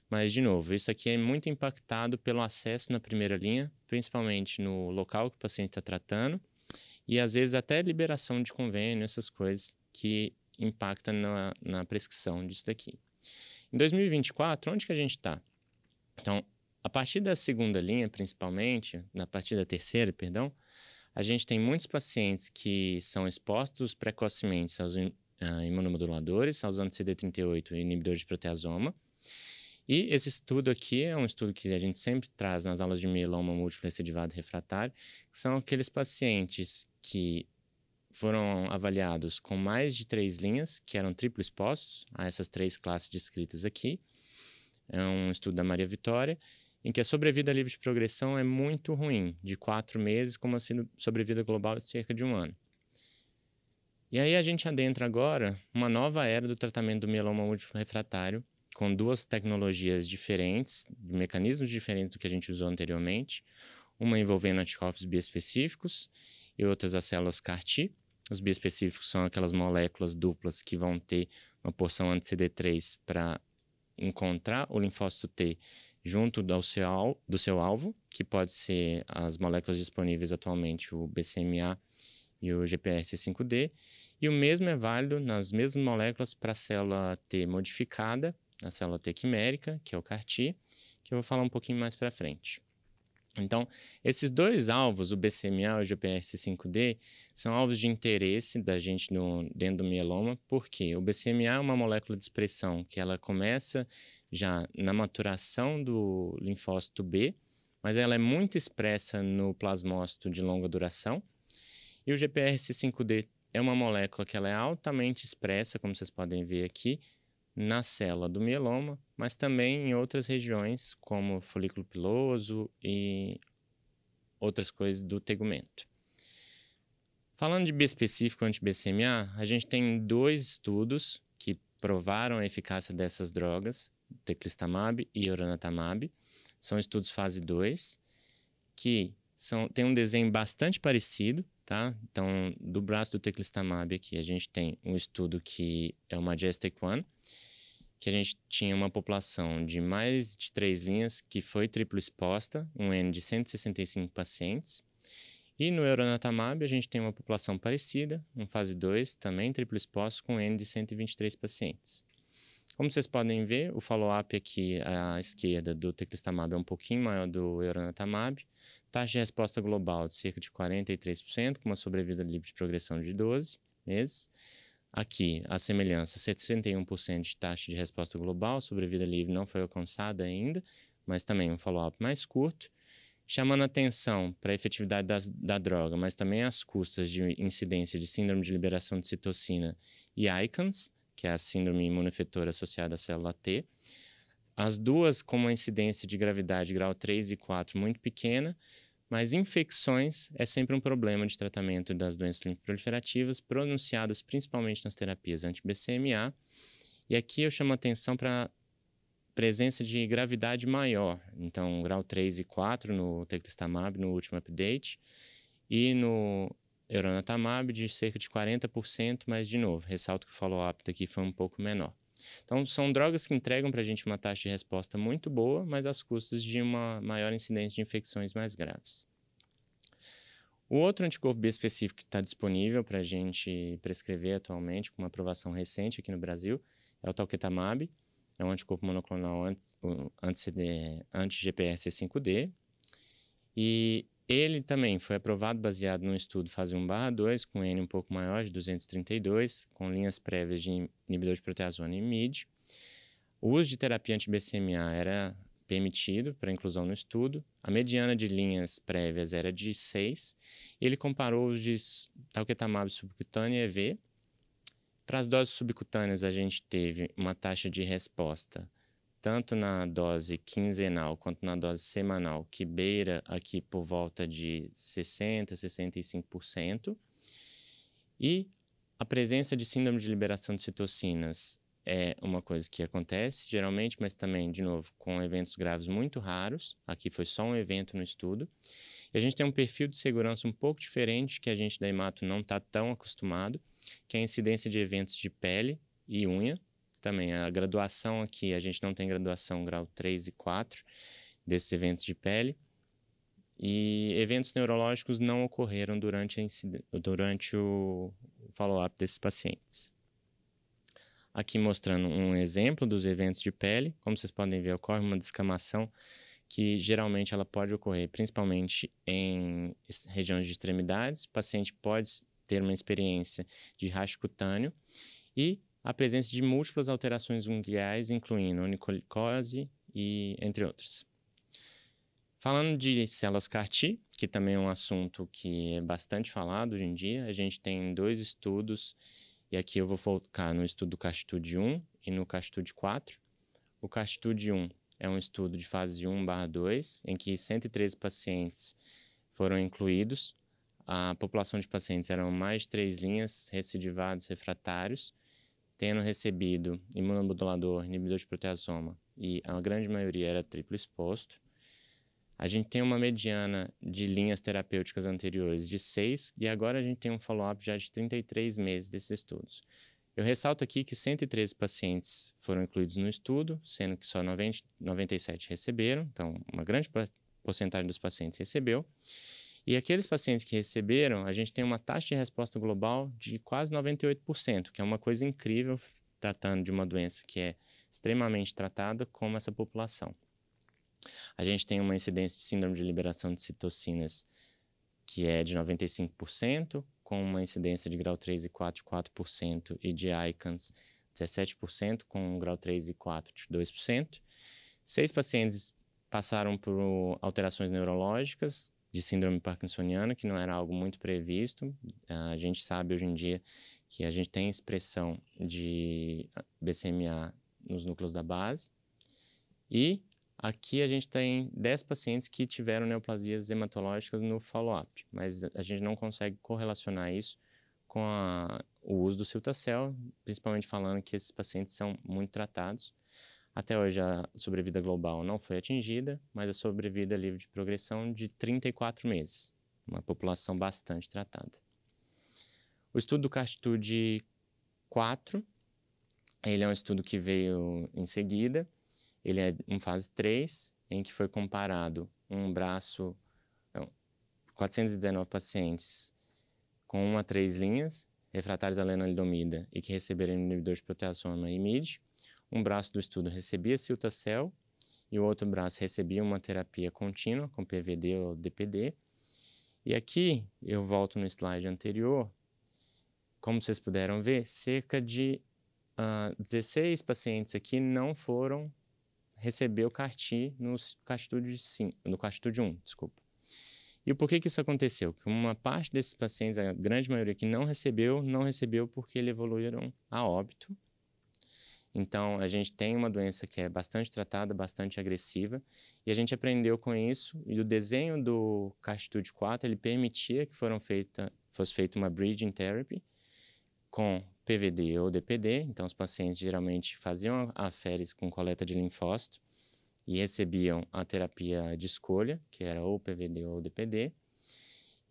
Mas, de novo, isso aqui é muito impactado pelo acesso na primeira linha, principalmente no local que o paciente está tratando e, às vezes, até liberação de convênio, essas coisas que impactam na prescrição disso daqui. Em 2024, onde que a gente está? Então, a partir da segunda linha, principalmente, a partir da terceira, perdão, a gente tem muitos pacientes que são expostos precocemente aos imunomoduladores, aos anti-CD38 e inibidores de proteasoma. E esse estudo aqui é um estudo que a gente sempre traz nas aulas de mieloma múltiplo recidivado refratário, que são aqueles pacientes que foram avaliados com mais de 3 linhas, que eram triplo expostos a essas 3 classes descritas aqui. É um estudo da Maria Vitória, em que a sobrevida livre de progressão é muito ruim, de 4 meses, com uma sobrevida global de cerca de 1 ano. E aí a gente adentra agora uma nova era do tratamento do mieloma múltiplo refratário, com 2 tecnologias diferentes, mecanismos diferentes do que a gente usou anteriormente, uma envolvendo anticorpos biespecíficos e outras as células CAR-T. Os biespecíficos são aquelas moléculas duplas que vão ter uma porção anti-CD3 para encontrar o linfócito T junto do seu alvo, que pode ser as moléculas disponíveis atualmente, o BCMA e o GPRC5D, e o mesmo é válido nas mesmas moléculas para a célula T modificada, a célula T quimérica, que é o CAR-T, que eu vou falar um pouquinho mais para frente. Então, esses 2 alvos, o BCMA e o GPRC5D, são alvos de interesse da gente dentro do mieloma, porque o BCMA é uma molécula de expressão que ela começa já na maturação do linfócito B, mas ela é muito expressa no plasmócito de longa duração. E o GPRC5D é uma molécula que ela é altamente expressa, como vocês podem ver aqui, na célula do mieloma, mas também em outras regiões, como folículo piloso e outras coisas do tegumento. Falando de biespecífico anti-BCMA, a gente tem 2 estudos que provaram a eficácia dessas drogas, teclistamab e elranatamab. São estudos fase 2, que tem um desenho bastante parecido, tá? Então, do braço do teclistamab aqui, a gente tem um estudo que é o Majestic-1, que a gente tinha uma população de mais de 3 linhas que foi triplo exposta, um N de 165 pacientes. E no elranatamab a gente tem uma população parecida, um fase 2, também triplo exposto, com um N de 123 pacientes. Como vocês podem ver, o follow-up aqui à esquerda do teclistamab é um pouquinho maior do elranatamab, taxa de resposta global de cerca de 43%, com uma sobrevida livre de progressão de 12 meses. Aqui, a semelhança, 61% de taxa de resposta global, sobrevida livre não foi alcançada ainda, mas também um follow-up mais curto, chamando atenção para a efetividade da droga, mas também às custas de incidência de síndrome de liberação de citocina e ICANS, que é a síndrome imunoefetora associada à célula T. As duas com uma incidência de gravidade grau 3 e 4 muito pequena, mas infecções é sempre um problema de tratamento das doenças linfoproliferativas, pronunciadas principalmente nas terapias anti-BCMA. E aqui eu chamo a atenção para a presença de gravidade maior. Então, grau 3 e 4 no teclistamab, no último update, e no elranatamab de cerca de 40%, mas, de novo, ressalto que o follow-up daqui foi um pouco menor. Então, são drogas que entregam para a gente uma taxa de resposta muito boa, mas às custas de uma maior incidência de infecções mais graves. O outro anticorpo biespecífico que está disponível para a gente prescrever atualmente, com uma aprovação recente aqui no Brasil, é o talquetamab. É um anticorpo monoclonal anti-GPRC5D. E ele também foi aprovado baseado num estudo fase 1/2, com N um pouco maior, de 232, com linhas prévias de inibidor de proteasona e IMID. O uso de terapia anti-BCMA era permitido para inclusão no estudo. A mediana de linhas prévias era de 6. Ele comparou os de talquetamab subcutâneo e EV. Para as doses subcutâneas, a gente teve uma taxa de resposta tanto na dose quinzenal quanto na dose semanal, que beira aqui por volta de 60%, 65%. E a presença de síndrome de liberação de citocinas é uma coisa que acontece geralmente, mas também, de novo, com eventos graves muito raros. Aqui foi só um evento no estudo. E a gente tem um perfil de segurança um pouco diferente, que a gente da Hemato não está tão acostumado, que é a incidência de eventos de pele e unha. Também a graduação aqui, a gente não tem graduação grau 3 e 4 desses eventos de pele. E eventos neurológicos não ocorreram durante o follow-up desses pacientes. Aqui mostrando um exemplo dos eventos de pele. Como vocês podem ver, ocorre uma descamação que geralmente ela pode ocorrer principalmente em regiões de extremidades. O paciente pode ter uma experiência de racho cutâneo e a presença de múltiplas alterações fungiais, incluindo onicolicose e entre outras. Falando de células CAR-T, que também é um assunto que é bastante falado hoje em dia, a gente tem 2 estudos, e aqui eu vou focar no estudo do CARTITUDE-1 e no CARTITUDE-4. O CARTITUDE-1 é um estudo de fase 1/2, em que 113 pacientes foram incluídos. A população de pacientes eram mais de 3 linhas, recidivados, refratários, tendo recebido imunomodulador, inibidor de proteasoma, e a grande maioria era triplo exposto. A gente tem uma mediana de linhas terapêuticas anteriores de 6, e agora a gente tem um follow-up já de 33 meses desses estudos. Eu ressalto aqui que 113 pacientes foram incluídos no estudo, sendo que só 97 receberam, então uma grande porcentagem dos pacientes recebeu. E aqueles pacientes que receberam, a gente tem uma taxa de resposta global de quase 98%, que é uma coisa incrível, tratando de uma doença que é extremamente tratada como essa população. A gente tem uma incidência de síndrome de liberação de citocinas que é de 95%, com uma incidência de grau 3 e 4 de 4% e de ICANS 17%, com grau 3 e 4 de 2%. 6 pacientes passaram por alterações neurológicas de síndrome parkinsoniana, que não era algo muito previsto. A gente sabe hoje em dia que a gente tem expressão de BCMA nos núcleos da base. E aqui a gente tem 10 pacientes que tiveram neoplasias hematológicas no follow-up, mas a gente não consegue correlacionar isso com o uso do Cilta-cel, principalmente falando que esses pacientes são muito tratados. Até hoje a sobrevida global não foi atingida, mas a sobrevida livre de progressão de 34 meses, uma população bastante tratada. O estudo do CARTITUDE-4, ele é um estudo que veio em seguida. Ele é em fase 3, em que foi comparado 419 pacientes com 1 a 3 linhas, refratários à lenalidomida e que receberam inibidor de proteasoma e IMID. Um braço do estudo recebia Cilta-cel e o outro braço recebia uma terapia contínua com PVD ou DPD. E aqui, eu volto no slide anterior, como vocês puderam ver, cerca de 16 pacientes aqui não foram receber o CAR-T no CARTITUDE-1, desculpa. E por que isso aconteceu? Que uma parte desses pacientes, a grande maioria que não recebeu porque eles evoluíram a óbito. Então, a gente tem uma doença que é bastante tratada, bastante agressiva, e a gente aprendeu com isso, e o desenho do CARTITUDE-4, ele permitia que fosse feita uma bridging therapy com PVD ou DPD. Então, os pacientes geralmente faziam a aférese com coleta de linfócito e recebiam a terapia de escolha, que era ou PVD ou DPD.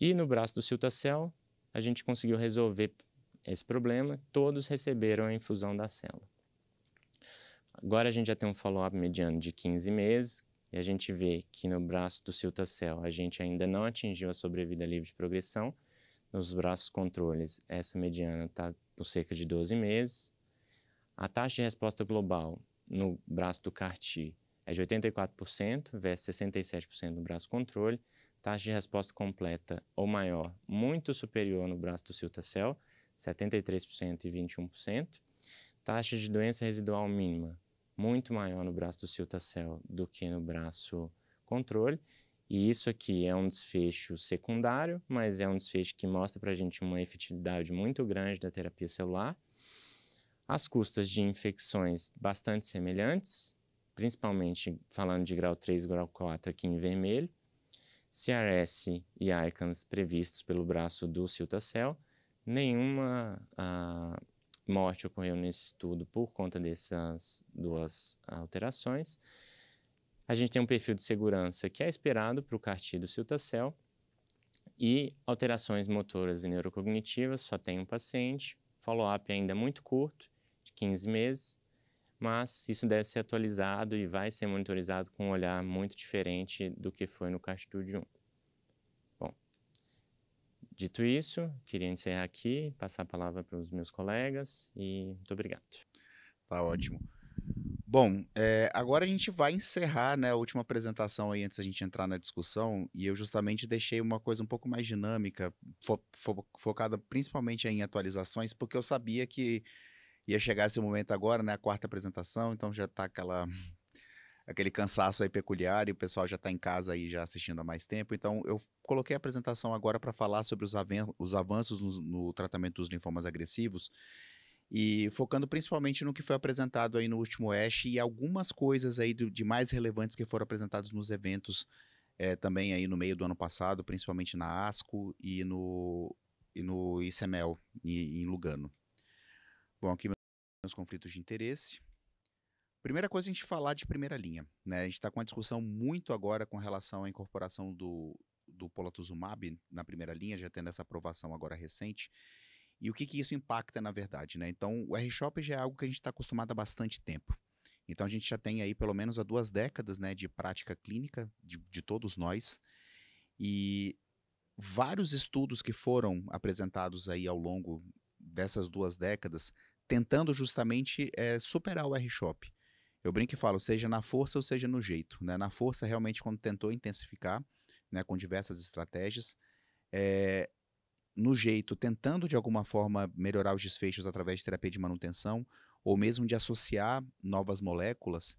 E no braço do Cilta-cel, a gente conseguiu resolver esse problema, todos receberam a infusão da célula. Agora a gente já tem um follow-up mediano de 15 meses, e a gente vê que no braço do Cilta-Cel a gente ainda não atingiu a sobrevida livre de progressão. Nos braços controles, essa mediana está por cerca de 12 meses. A taxa de resposta global no braço do CAR-T é de 84% versus 67% no braço controle. Taxa de resposta completa ou maior, muito superior no braço do Cilta-Cel, 73% e 21%. Taxa de doença residual mínima, muito maior no braço do Cilta-Cel do que no braço controle. E isso aqui é um desfecho secundário, mas é um desfecho que mostra para a gente uma efetividade muito grande da terapia celular. As custas de infecções bastante semelhantes, principalmente falando de grau 3 e grau 4 aqui em vermelho. CRS e ICANS previstos pelo braço do Cilta-Cel. Nenhuma morte ocorreu nesse estudo por conta dessas duas alterações. A gente tem um perfil de segurança que é esperado para o CAR-T do Cilta-Cel. E alterações motoras e neurocognitivas, só tem um paciente. Follow-up ainda muito curto, de 15 meses. Mas isso deve ser atualizado e vai ser monitorizado com um olhar muito diferente do que foi no CARTitude 1. Bom, dito isso, queria encerrar aqui, passar a palavra para os meus colegas e muito obrigado. Tá ótimo. Bom, agora a gente vai encerrar, né, a última apresentação aí antes da gente entrar na discussão, e eu justamente deixei uma coisa um pouco mais dinâmica, focada principalmente em atualizações, porque eu sabia que ia chegar esse momento agora, né, a quarta apresentação, então já tá aquele cansaço aí peculiar e o pessoal já tá em casa aí já assistindo há mais tempo, então eu coloquei a apresentação agora para falar sobre os avanços no tratamento dos linfomas agressivos e focando principalmente no que foi apresentado aí no último ASH e algumas coisas aí de mais relevantes que foram apresentados nos eventos também aí no meio do ano passado, principalmente na ASCO e no ICML em Lugano. Bom, aqui meus conflitos de interesse. Primeira coisa, a gente falar de primeira linha, né? A gente está com uma discussão muito agora com relação à incorporação do polatuzumab na primeira linha, já tendo essa aprovação agora recente. E o que isso impacta, na verdade, né? Então, o R-CHOP já é algo que a gente está acostumado há bastante tempo. Então, a gente já tem aí pelo menos há 2 décadas, né, de prática clínica de todos nós. E vários estudos que foram apresentados aí ao longo dessas 2 décadas, tentando justamente superar o R-CHOP. Eu brinco e falo, seja na força ou seja no jeito, né? Na força, realmente, quando tentou intensificar, né, com diversas estratégias, no jeito, tentando de alguma forma melhorar os desfechos através de terapia de manutenção, ou mesmo de associar novas moléculas,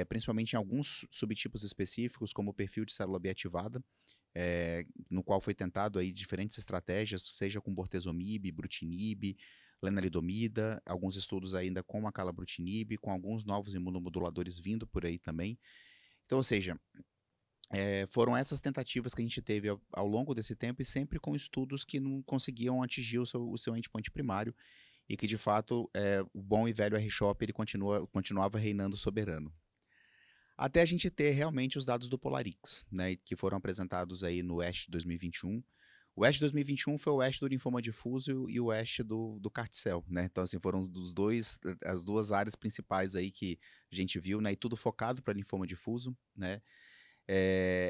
principalmente em alguns subtipos específicos, como o perfil de célula B ativada, no qual foi tentado aí diferentes estratégias, seja com bortezomib, brutinib, lenalidomida, alguns estudos ainda com acalabrutinib, com alguns novos imunomoduladores vindo por aí também. Então, ou seja, foram essas tentativas que a gente teve ao longo desse tempo e sempre com estudos que não conseguiam atingir o seu endpoint primário e que, de fato, o bom e velho R-CHOP ele continuava reinando soberano. Até a gente ter realmente os dados do Polarix, né, que foram apresentados aí no ASH 2021. O ASH 2021 foi o ASH do linfoma difuso e o ASH do CAR-T-cell, né? Então, assim, foram as 2 áreas principais aí que a gente viu, né? E tudo focado para linfoma difuso, né?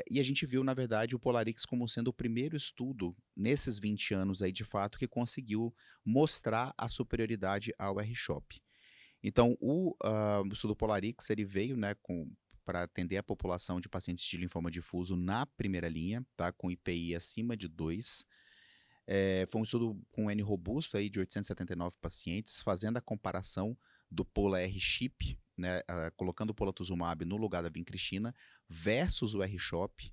E a gente viu, na verdade, o Polarix como sendo o primeiro estudo nesses 20 anos aí, de fato, que conseguiu mostrar a superioridade ao R-CHOP. Então, o estudo Polarix, ele veio, né, para atender a população de pacientes de linfoma difuso na primeira linha, tá, com IPI acima de 2. Foi um estudo com N robusto aí de 879 pacientes, fazendo a comparação do Pola-R-CHP, né, colocando o polatuzumab no lugar da vincristina, versus o R-CHOP,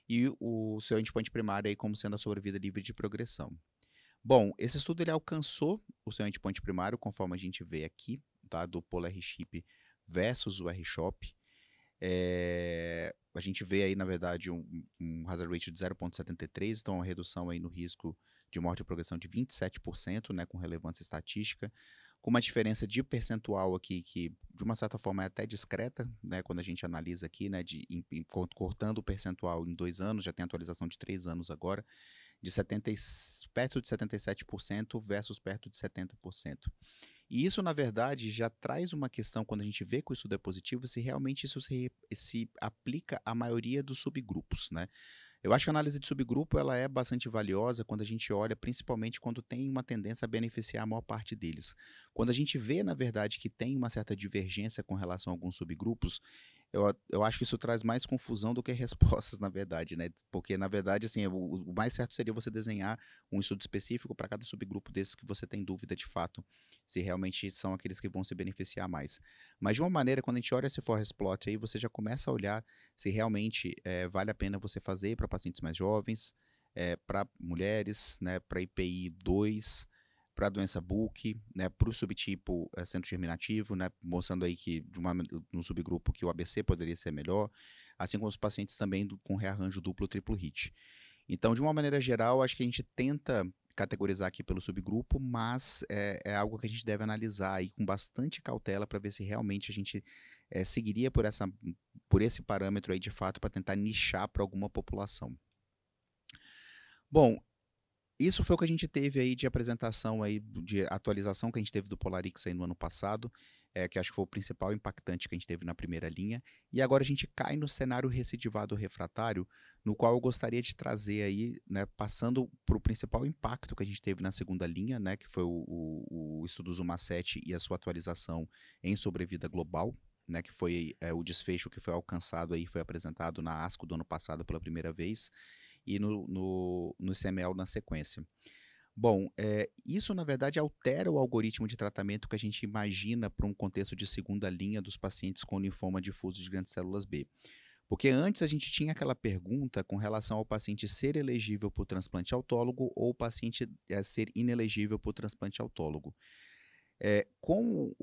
e o seu endpoint primário aí como sendo a sobrevida livre de progressão. Bom, esse estudo ele alcançou o seu endpoint primário, conforme a gente vê aqui, tá, do Pola-R-CHP versus o R-CHOP. A gente vê aí, na verdade, um hazard ratio de 0,73, então uma redução aí no risco de morte e progressão de 27%, né, com relevância estatística, com uma diferença de percentual aqui que, de uma certa forma, é até discreta, né, quando a gente analisa aqui, né, cortando o percentual em 2 anos, já tem atualização de 3 anos agora, de perto de 77% versus perto de 70%. E isso, na verdade, já traz uma questão, quando a gente vê que o estudo é positivo, se realmente isso se aplica à maioria dos subgrupos, né? Eu acho que a análise de subgrupo ela é bastante valiosa quando a gente olha, principalmente quando tem uma tendência a beneficiar a maior parte deles. Quando a gente vê, na verdade, que tem uma certa divergência com relação a alguns subgrupos, eu acho que isso traz mais confusão do que respostas, na verdade, né? Porque, na verdade, assim, o mais certo seria você desenhar um estudo específico para cada subgrupo desses que você tem dúvida de fato, se realmente são aqueles que vão se beneficiar mais. Mas, de uma maneira, quando a gente olha esse forest plot aí, você já começa a olhar se realmente vale a pena você fazer para pacientes mais jovens, para mulheres, né, para IPI 2, para a doença Buch, né, para o subtipo centro germinativo, né, mostrando aí que no subgrupo que o ABC poderia ser melhor, assim como os pacientes também com rearranjo duplo ou triplo hit. Então, de uma maneira geral, acho que a gente tenta categorizar aqui pelo subgrupo, mas é algo que a gente deve analisar aí com bastante cautela para ver se realmente a gente seguiria por esse parâmetro aí de fato para tentar nichar para alguma população. Bom, isso foi o que a gente teve aí de apresentação, aí, de atualização que a gente teve do Polarix aí no ano passado, que acho que foi o principal impactante que a gente teve na primeira linha. E agora a gente cai no cenário recidivado refratário, no qual eu gostaria de trazer aí, né, passando para o principal impacto que a gente teve na segunda linha, né, que foi o estudo Zuma-7 e a sua atualização em sobrevida global, né, que foi o desfecho que foi alcançado aí, foi apresentado na ASCO do ano passado pela primeira vez, e no CML na sequência. Bom, isso na verdade altera o algoritmo de tratamento que a gente imagina para um contexto de segunda linha dos pacientes com linfoma difuso de grandes células B. Porque antes a gente tinha aquela pergunta com relação ao paciente ser elegível para o transplante autólogo ou o paciente ser inelegível para o transplante autólogo. Com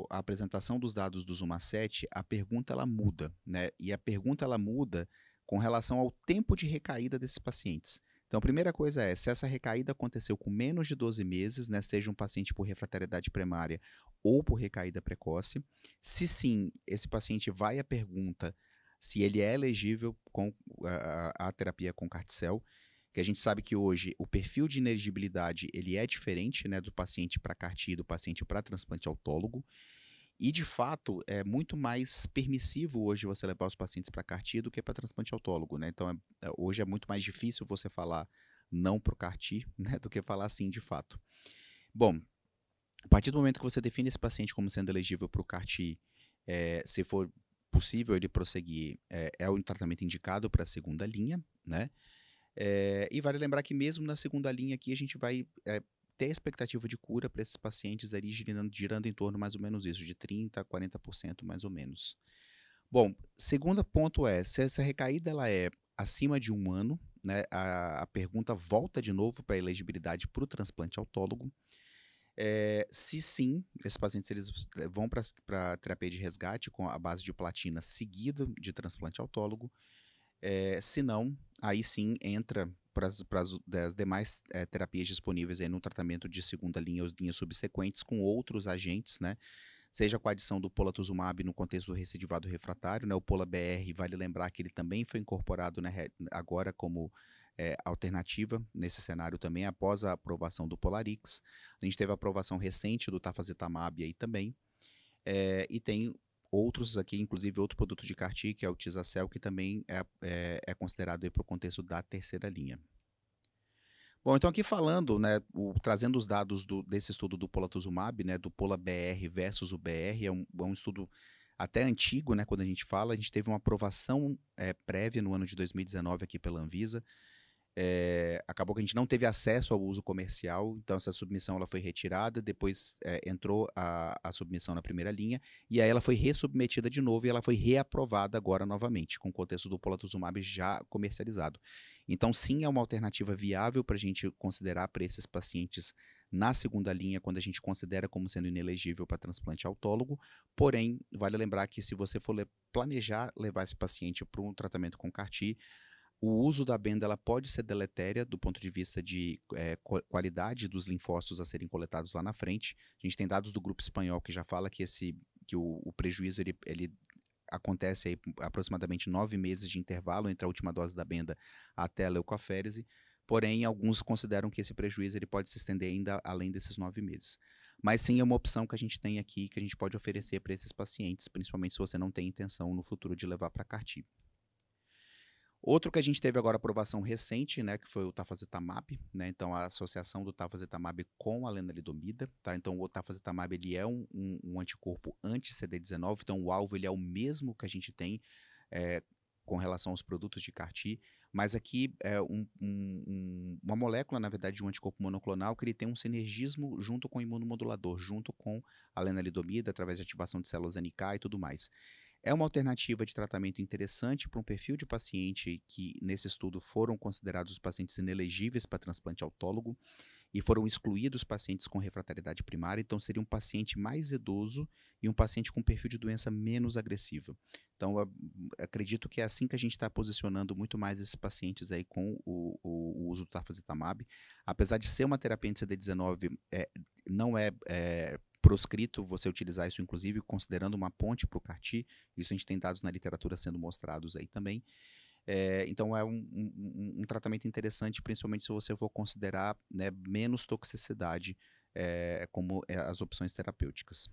a apresentação dos dados do Zuma-7, a pergunta ela muda, né? E a pergunta ela muda com relação ao tempo de recaída desses pacientes. Então, a primeira coisa é, se essa recaída aconteceu com menos de 12 meses, né, seja um paciente por refratariedade primária ou por recaída precoce. Se sim, esse paciente vai à pergunta se ele é elegível com a terapia com Carticel, que a gente sabe que hoje o perfil de inelegibilidade ele é diferente, né, do paciente para CAR-T e do paciente para transplante autólogo. E, de fato, é muito mais permissivo hoje você levar os pacientes para CAR-T do que para transplante autólogo, né? Então, hoje é muito mais difícil você falar não para o CAR-T, né, do que falar sim de fato. Bom, a partir do momento que você define esse paciente como sendo elegível para o CAR-T, se for possível ele prosseguir, é o tratamento indicado para a segunda linha, né? E vale lembrar que mesmo na segunda linha aqui a gente vai ter a expectativa de cura para esses pacientes ali girando em torno mais ou menos isso, de 30% a 40% mais ou menos. Bom, segundo ponto se essa recaída ela é acima de 1 ano, né, a pergunta volta de novo para a elegibilidade para o transplante autólogo. Se sim, esses pacientes eles vão para a terapia de resgate com a base de platina seguida de transplante autólogo. Se não, aí sim entra para as demais terapias disponíveis aí no tratamento de segunda linha ou linhas subsequentes com outros agentes, né? Seja com a adição do polatuzumab no contexto do recidivado refratário, né? O Pola-BR, vale lembrar que ele também foi incorporado, né, agora como alternativa nesse cenário também, após a aprovação do Polarix. A gente teve a aprovação recente do Tafasitamab aí também, e tem outros aqui, inclusive outro produto de CAR-T, que é o Tisacel, que também é considerado para o contexto da terceira linha. Bom, então aqui falando, né, trazendo os dados desse estudo do polatuzumab, né, do Pola-BR versus o BR, é um estudo até antigo, né, quando a gente fala, a gente teve uma aprovação prévia no ano de 2019 aqui pela Anvisa. Acabou que a gente não teve acesso ao uso comercial, então essa submissão ela foi retirada, depois entrou a submissão na primeira linha, e aí ela foi ressubmetida de novo e ela foi reaprovada agora novamente, com o contexto do polatuzumab já comercializado. Então sim, é uma alternativa viável para a gente considerar para esses pacientes na segunda linha, quando a gente considera como sendo inelegível para transplante autólogo, porém, vale lembrar que se você for planejar levar esse paciente para um tratamento com CAR-T, o uso da benda ela pode ser deletéria do ponto de vista de qualidade dos linfócitos a serem coletados lá na frente. A gente tem dados do grupo espanhol que já fala que o prejuízo ele acontece aí aproximadamente 9 meses de intervalo entre a última dose da benda até a leucoaférese, porém alguns consideram que esse prejuízo ele pode se estender ainda além desses 9 meses. mas sim é uma opção que a gente tem aqui, que a gente pode oferecer para esses pacientes, principalmente se você não tem intenção no futuro de levar para CAR-T. Outro que a gente teve agora aprovação recente, né, que foi o Tafasitamab, né, então a associação do Tafasitamab com a lenalidomida, tá? Então o Tafasitamab ele é um anticorpo anti-CD19, então o alvo ele é o mesmo que a gente tem com relação aos produtos de CAR-T, mas aqui é uma molécula, na verdade, de um anticorpo monoclonal que ele tem um sinergismo junto com o imunomodulador, junto com a lenalidomida, através de ativação de células NK e tudo mais. É uma alternativa de tratamento interessante para um perfil de paciente que, nesse estudo, foram considerados os pacientes inelegíveis para transplante autólogo e foram excluídos pacientes com refratariedade primária, então seria um paciente mais idoso e um paciente com perfil de doença menos agressivo. Então, acredito que é assim que a gente está posicionando muito mais esses pacientes aí com o uso do Tafasitamab. Apesar de ser uma terapia anti-CD19, não é proscrito você utilizar isso, inclusive, considerando uma ponte para o CAR-T. Isso a gente tem dados na literatura sendo mostrados aí também. Então, é um tratamento interessante, principalmente se você for considerar, né, menos toxicidade como as opções terapêuticas.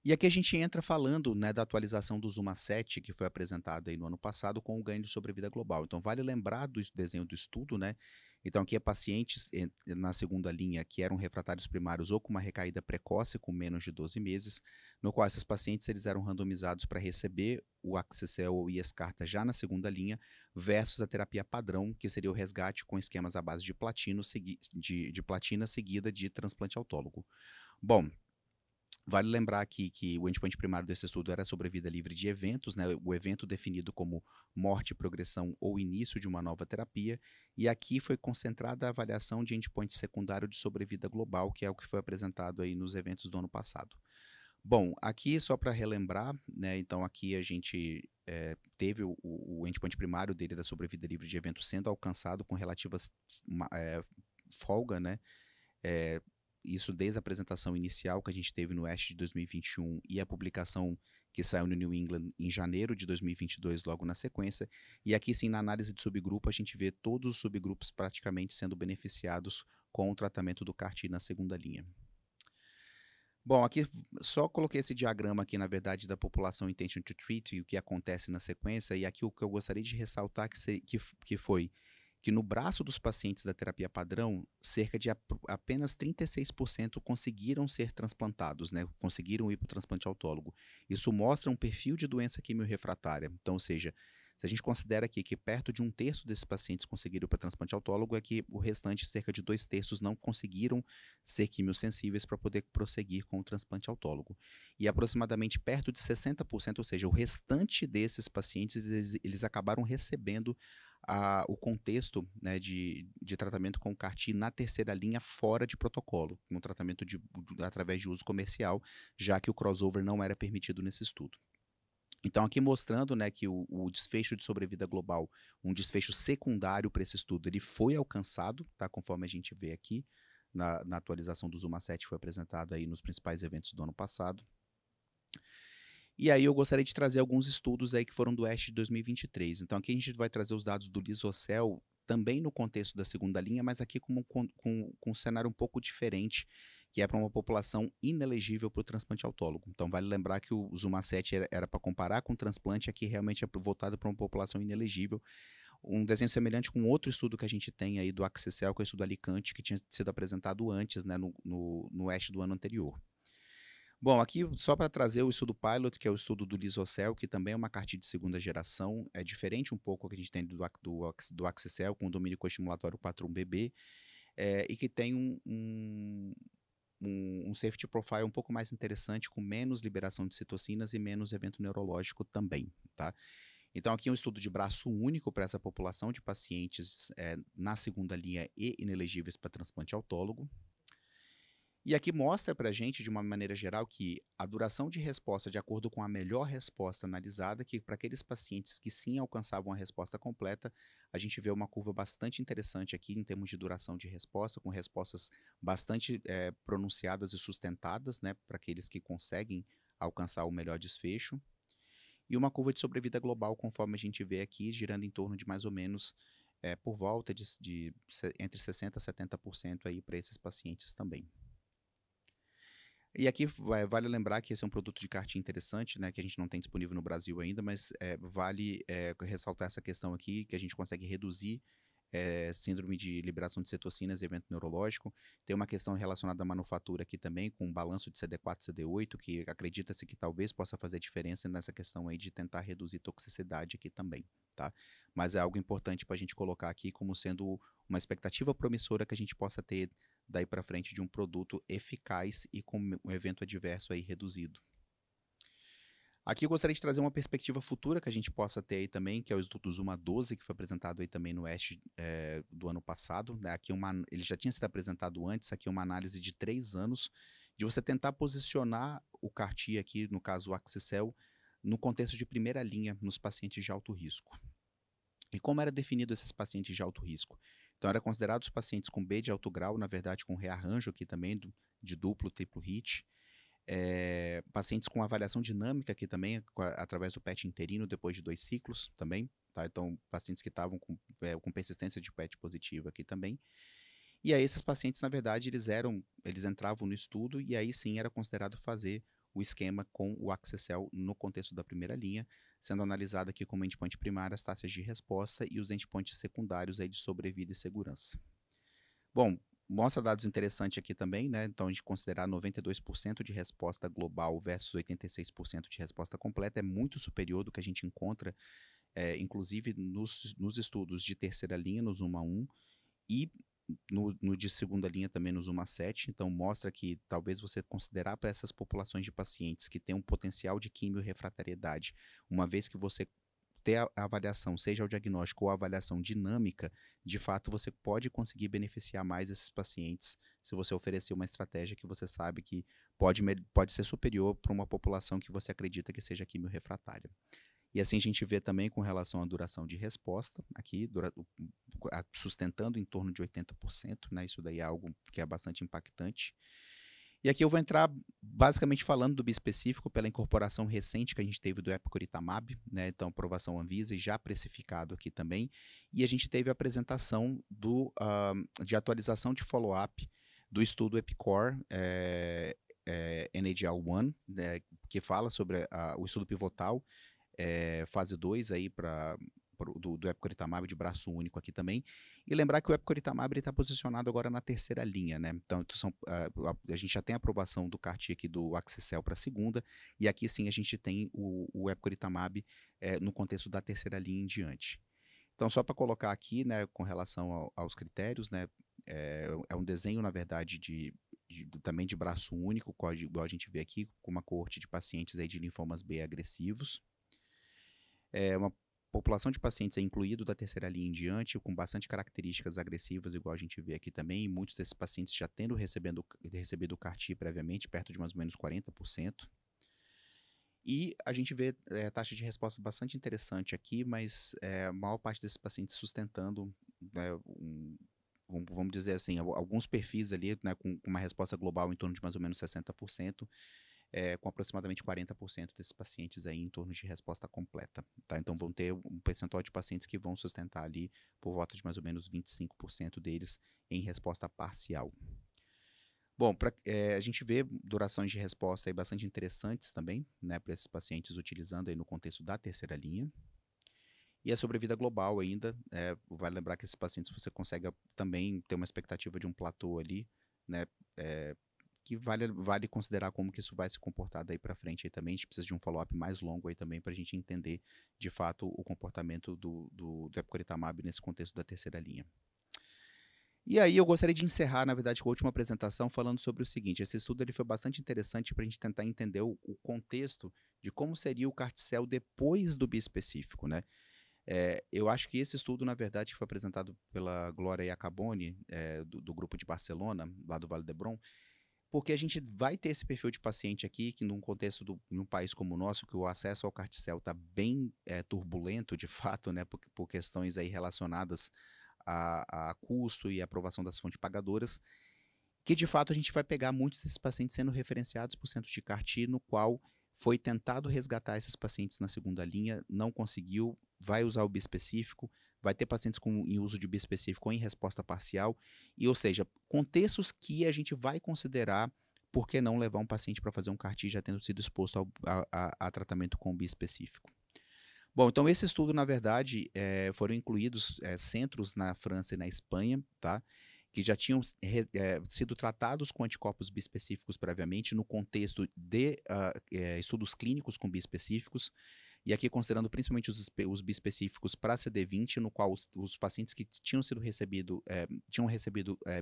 E aqui a gente entra falando, né, da atualização do ZUMA-7, que foi apresentada aí no ano passado, com o ganho de sobrevida global. Então, vale lembrar do desenho do estudo, né? Então, aqui é pacientes na segunda linha que eram refratários primários ou com uma recaída precoce com menos de 12 meses, no qual esses pacientes eles eram randomizados para receber o Axi-cel ou Yescarta já na segunda linha, versus a terapia padrão, que seria o resgate com esquemas à base de platina seguida de transplante autólogo. Bom, vale lembrar aqui que o endpoint primário desse estudo era a sobrevida livre de eventos, né? O evento definido como morte, progressão ou início de uma nova terapia, e aqui foi concentrada a avaliação de endpoint secundário de sobrevida global, que é o que foi apresentado aí nos eventos do ano passado. Bom, aqui só para relembrar, né? Então aqui a gente teve o endpoint primário dele da sobrevida livre de eventos sendo alcançado com relativa folga, né? Isso desde a apresentação inicial que a gente teve no ASH de 2021 e a publicação que saiu no New England em janeiro de 2022, logo na sequência. E aqui sim, na análise de subgrupo, a gente vê todos os subgrupos praticamente sendo beneficiados com o tratamento do CAR-T na segunda linha. Bom, aqui só coloquei esse diagrama aqui, na verdade, da população intention to treat e o que acontece na sequência. E aqui o que eu gostaria de ressaltar que foi que no braço dos pacientes da terapia padrão, cerca de apenas 36% conseguiram ser transplantados, né? Conseguiram ir para o transplante autólogo. Isso mostra um perfil de doença quimiorrefratária. Então, ou seja, se a gente considera aqui que perto de 1/3 desses pacientes conseguiram ir para transplante autólogo, é que o restante, cerca de 2/3, não conseguiram ser quimiosensíveis para poder prosseguir com o transplante autólogo. E aproximadamente perto de 60%, ou seja, o restante desses pacientes, eles acabaram recebendo o contexto, né, de tratamento com CAR-T na terceira linha fora de protocolo, um tratamento através de uso comercial, já que o crossover não era permitido nesse estudo. Então, aqui mostrando, né, que o desfecho de sobrevida global, um desfecho secundário para esse estudo, ele foi alcançado, tá, conforme a gente vê aqui, na atualização do ZUMA-7 foi apresentada aí nos principais eventos do ano passado. E aí eu gostaria de trazer alguns estudos aí que foram do ASH de 2023. Então aqui a gente vai trazer os dados do Liso-cel, também no contexto da segunda linha, mas aqui com um cenário um pouco diferente, que é para uma população inelegível para o transplante autólogo. Então vale lembrar que o ZUMA-7 era para comparar com o transplante, aqui realmente é voltado para uma população inelegível. Um desenho semelhante com outro estudo que a gente tem aí do Axi-cel, que é o estudo Alicante, que tinha sido apresentado antes, né, no ASH do ano anterior. Bom, aqui só para trazer o estudo Pilot, que é o estudo do Liso-cel, que também é uma CAR-T de segunda geração, é diferente um pouco do que a gente tem do Axi-cel, com o domínio coestimulatório 4-1BB, e que tem um safety profile um pouco mais interessante, com menos liberação de citocinas e menos evento neurológico também, tá? Então aqui é um estudo de braço único para essa população de pacientes na segunda linha e inelegíveis para transplante autólogo. E aqui mostra para a gente, de uma maneira geral, que a duração de resposta, de acordo com a melhor resposta analisada, que para aqueles pacientes que sim alcançavam a resposta completa, a gente vê uma curva bastante interessante aqui em termos de duração de resposta, com respostas bastante pronunciadas e sustentadas, né, para aqueles que conseguem alcançar o melhor desfecho. E uma curva de sobrevida global, conforme a gente vê aqui, girando em torno de mais ou menos por volta de entre 60% e 70% aí para esses pacientes também. E aqui vale lembrar que esse é um produto de CAR-T interessante, né, que a gente não tem disponível no Brasil ainda, mas vale ressaltar essa questão aqui, que a gente consegue reduzir síndrome de liberação de citocinas e evento neurológico. Tem uma questão relacionada à manufatura aqui também, com balanço de CD4 e CD8, que acredita-se que talvez possa fazer diferença nessa questão aí de tentar reduzir toxicidade aqui também, tá? Mas é algo importante para a gente colocar aqui como sendo uma expectativa promissora que a gente possa ter daí para frente de um produto eficaz e com um evento adverso aí reduzido. Aqui eu gostaria de trazer uma perspectiva futura que a gente possa ter aí também, que é o estudo Zuma 12, que foi apresentado aí também no ASH do ano passado, né? Aqui ele já tinha sido apresentado antes, aqui uma análise de 3 anos, de você tentar posicionar o CAR-T aqui, no caso o Axi-cel, no contexto de primeira linha nos pacientes de alto risco. E como era definido esses pacientes de alto risco? Então, era considerado os pacientes com B de alto grau, na verdade com rearranjo aqui também, de duplo, triplo hit, pacientes com avaliação dinâmica aqui também, através do PET interino depois de 2 ciclos também, tá? Então, pacientes que estavam com persistência de PET positiva aqui também. E aí, esses pacientes, na verdade, eles entravam no estudo e aí sim era considerado fazer o esquema com o Axi-cel no contexto da primeira linha, sendo analisado aqui como endpoint primário as taxas de resposta e os endpoints secundários aí de sobrevida e segurança. Bom, mostra dados interessantes aqui também, né? Então, a gente considerar 92% de resposta global versus 86% de resposta completa é muito superior do que a gente encontra, inclusive nos estudos de terceira linha, no Zuma 1, e no de segunda linha também no Zuma 7. Então, mostra que talvez você considerar para essas populações de pacientes que têm um potencial de quimiorrefratariedade, uma vez que você ter a avaliação, seja o diagnóstico ou a avaliação dinâmica, de fato você pode conseguir beneficiar mais esses pacientes se você oferecer uma estratégia que você sabe que pode ser superior para uma população que você acredita que seja quimiorrefratária. E assim a gente vê também com relação à duração de resposta, aqui sustentando em torno de 80%, né? Isso daí é algo que é bastante impactante. E aqui eu vou entrar basicamente falando do bispecífico pela incorporação recente que a gente teve do epcoritamab, né? Então, aprovação Anvisa e já precificado aqui também. E a gente teve a apresentação de atualização de follow-up do estudo EPICOR NHL-1, né? Que fala sobre o estudo pivotal, fase 2 aí do epcoritamab de braço único aqui também. E lembrar que o epcoritamab está posicionado agora na terceira linha, né? Então a gente já tem a aprovação do CAR-T aqui do Axi-cel para a segunda, e aqui sim a gente tem o epcoritamab no contexto da terceira linha em diante. Então, só para colocar aqui, né, com relação aos critérios, né, é um desenho, na verdade, também de braço único, igual a gente vê aqui, com uma coorte de pacientes aí de linfomas B agressivos. Uma população de pacientes é incluído da terceira linha em diante, com bastante características agressivas, igual a gente vê aqui também, e muitos desses pacientes já tendo recebido o CAR-T previamente, perto de mais ou menos 40%. E a gente vê taxa de resposta bastante interessante aqui, mas a maior parte desses pacientes sustentando, né, vamos dizer assim, alguns perfis ali, né, com uma resposta global em torno de mais ou menos 60%, com aproximadamente 40% desses pacientes aí em torno de resposta completa, tá? Então vão ter um percentual de pacientes que vão sustentar ali por volta de mais ou menos 25% deles em resposta parcial. Bom, a gente vê durações de resposta aí bastante interessantes também, né, para esses pacientes utilizando aí no contexto da terceira linha. E a sobrevida global ainda, vale lembrar que esses pacientes você consegue também ter uma expectativa de um platô ali, né, que vale considerar como que isso vai se comportar daí para frente aí também. A gente precisa de um follow-up mais longo aí também para a gente entender de fato o comportamento do epcoritamab nesse contexto da terceira linha. E aí eu gostaria de encerrar, na verdade, com a última apresentação falando sobre o seguinte: esse estudo ele foi bastante interessante para a gente tentar entender o contexto de como seria o CAR-T-cel depois do bispecífico, né? Eu acho que esse estudo, na verdade, que foi apresentado pela Glória Iacaboni, do grupo de Barcelona, lá do Vale d'Hebron, porque a gente vai ter esse perfil de paciente aqui, que num contexto de um país como o nosso, que o acesso ao CAR-T-cel está bem turbulento, de fato, né, por questões aí relacionadas a custo e aprovação das fontes pagadoras, que de fato a gente vai pegar muitos desses pacientes sendo referenciados por centros de CAR-T, no qual foi tentado resgatar esses pacientes na segunda linha, não conseguiu, vai usar o bispecífico, vai ter pacientes em uso de bispecífico ou em resposta parcial, ou seja, contextos que a gente vai considerar por que não levar um paciente para fazer um CAR-T já tendo sido exposto a tratamento com bispecífico? Bom, então esse estudo, na verdade, foram incluídos centros na França e na Espanha, tá? Que já tinham sido tratados com anticorpos bispecíficos previamente no contexto de estudos clínicos com bispecíficos, e aqui considerando principalmente os bispecíficos para CD20, no qual os pacientes que tinham recebido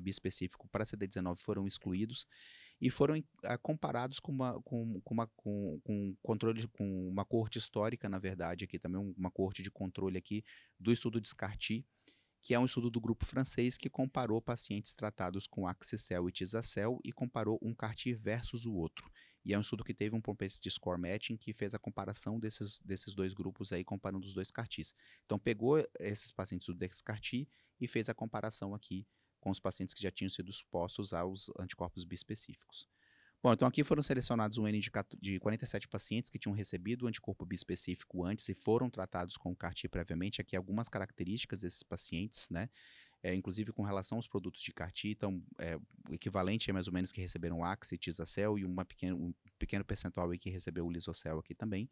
bispecífico para CD19 foram excluídos e foram comparados com controle, com uma coorte histórica, na verdade, aqui também uma coorte de controle aqui do estudo de CAR-T, que é um estudo do grupo francês que comparou pacientes tratados com Axi-cel e Tisacel e comparou um CAR-T versus o outro. E é um estudo que teve um propensity score matching que fez a comparação desses dois grupos aí, comparando os dois CAR-Ts. Então, pegou esses pacientes do DEX-CAR-T e fez a comparação aqui com os pacientes que já tinham sido expostos aos anticorpos bispecíficos. Bom, então aqui foram selecionados um N de 47 pacientes que tinham recebido o anticorpo bispecífico antes e foram tratados com o CAR-T previamente. Aqui algumas características desses pacientes, né? Inclusive com relação aos produtos de CAR-T, então o equivalente é mais ou menos que receberam Axi, Tisacel e um pequeno percentual aí que recebeu o Lisocel aqui também.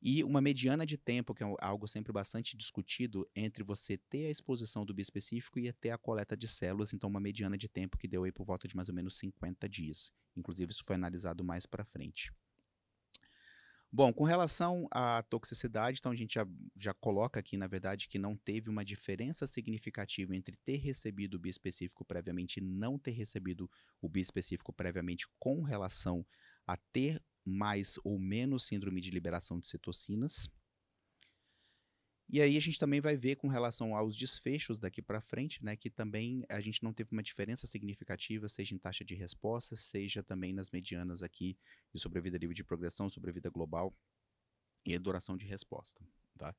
E uma mediana de tempo, que é algo sempre bastante discutido, entre você ter a exposição do bispecífico e ter a coleta de células, então uma mediana de tempo que deu aí por volta de mais ou menos 50 dias. Inclusive isso foi analisado mais para frente. Bom, com relação à toxicidade, então a gente já coloca aqui, na verdade, que não teve uma diferença significativa entre ter recebido o bispecífico previamente e não ter recebido o bispecífico previamente com relação a ter mais ou menos síndrome de liberação de citocinas. E aí a gente também vai ver com relação aos desfechos daqui para frente, né, que também a gente não teve uma diferença significativa, seja em taxa de resposta, seja também nas medianas aqui de sobrevida livre de progressão, sobrevida global e duração de resposta, tá?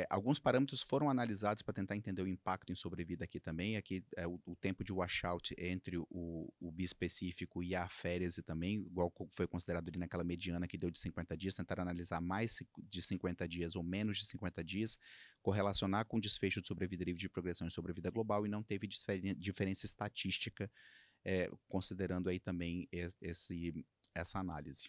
Alguns parâmetros foram analisados para tentar entender o impacto em sobrevida aqui também. Aqui o tempo de washout entre o bispecífico e a aférese também, igual foi considerado ali naquela mediana que deu de 50 dias, tentar analisar mais de 50 dias ou menos de 50 dias, correlacionar com desfecho de sobrevida livre de progressão e sobrevida global, e não teve diferença estatística, considerando aí também essa análise.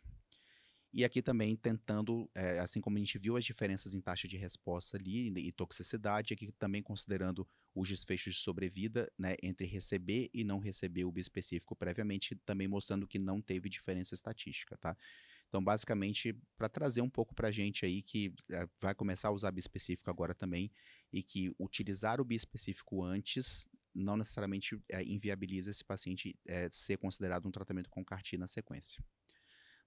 E aqui também tentando, assim como a gente viu as diferenças em taxa de resposta ali e toxicidade, aqui também considerando os desfechos de sobrevida, né, entre receber e não receber o bispecífico previamente, também mostrando que não teve diferença estatística, tá? Então, basicamente, para trazer um pouco para a gente aí que vai começar a usar bispecífico agora também, e que utilizar o bispecífico antes não necessariamente inviabiliza esse paciente ser considerado um tratamento com CAR-T na sequência.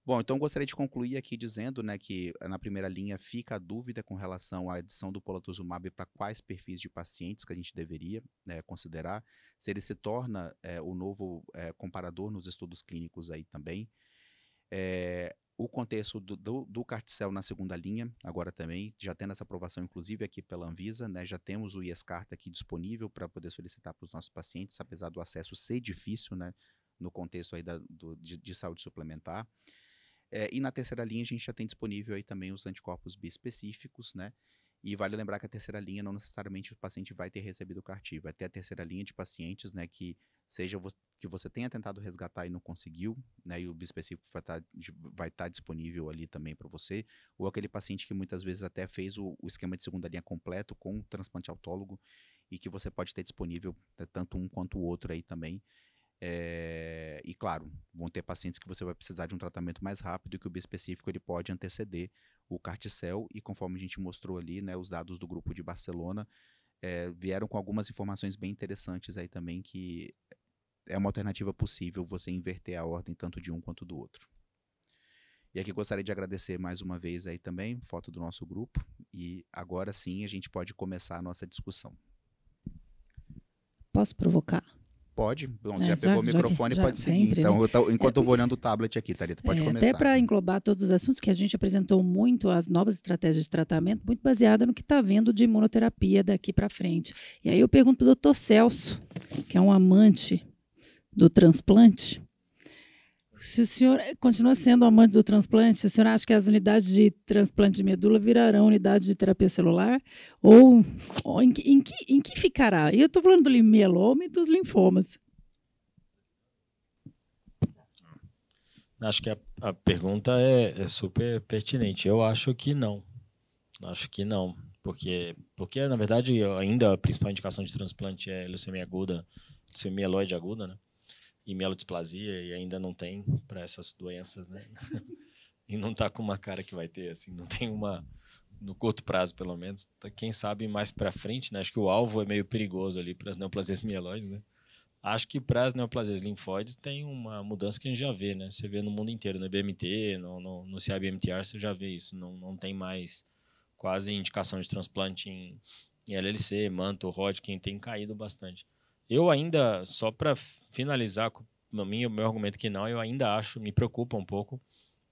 Bom, então gostaria de concluir aqui dizendo, né, que na primeira linha fica a dúvida com relação à adição do polatuzumab para quais perfis de pacientes que a gente deveria considerar, se ele se torna o novo comparador nos estudos clínicos aí também. O contexto do CAR-T-cell na segunda linha, agora também, já tendo essa aprovação inclusive aqui pela Anvisa, né, já temos o Yescarta aqui disponível para poder solicitar para os nossos pacientes, apesar do acesso ser difícil, né, no contexto aí de saúde suplementar. E na terceira linha a gente já tem disponível aí também os anticorpos bispecíficos, né? E vale lembrar que a terceira linha não necessariamente o paciente vai ter recebido o CAR-T, vai ter a terceira linha de pacientes, né, que seja que você tenha tentado resgatar e não conseguiu, né, e o bispecífico vai estar disponível ali também para você, ou aquele paciente que muitas vezes até fez o esquema de segunda linha completo com o transplante autólogo e que você pode ter disponível, né, tanto um quanto o outro aí também. E claro, vão ter pacientes que você vai precisar de um tratamento mais rápido e que o bispecífico ele pode anteceder o CAR-T-cell, e conforme a gente mostrou ali, né, os dados do grupo de Barcelona vieram com algumas informações bem interessantes aí também, que é uma alternativa possível você inverter a ordem tanto de um quanto do outro. E aqui gostaria de agradecer mais uma vez aí também, foto do nosso grupo, e agora sim a gente pode começar a nossa discussão. Posso provocar? Pode. Bom, você já pegou o microfone, pode seguir. Sempre, então, né? Enquanto eu vou olhando o tablet aqui, Thalita, pode começar. Até para englobar todos os assuntos, que a gente apresentou muito as novas estratégias de tratamento, muito baseada no que está vendo de imunoterapia daqui para frente. E aí eu pergunto para o doutor Celso, que é um amante do transplante, se o senhor continua sendo amante do transplante, o senhor acha que as unidades de transplante de medula virarão unidades de terapia celular? Ou em que ficará? E eu estou falando do mieloma e dos linfomas. Acho que a pergunta é super pertinente. Eu acho que não. Acho que não. Porque na verdade, ainda a principal indicação de transplante é leucemia aguda, leucemia mieloide aguda, né? E mielodisplasia, e ainda não tem para essas doenças, né? E não tá com uma cara que vai ter, assim, não tem uma, no curto prazo, pelo menos. Quem sabe mais para frente, né? Acho que o alvo é meio perigoso ali para as neoplasias mieloides, né? Acho que para as neoplasias linfóides tem uma mudança que a gente já vê, né? Você vê no mundo inteiro, no BMT, no CIBMTR, você já vê isso. Não tem mais quase indicação de transplante em LLC, manto, Hodgkin, tem caído bastante. Eu ainda, só para finalizar o meu argumento que não, eu ainda acho, me preocupa um pouco,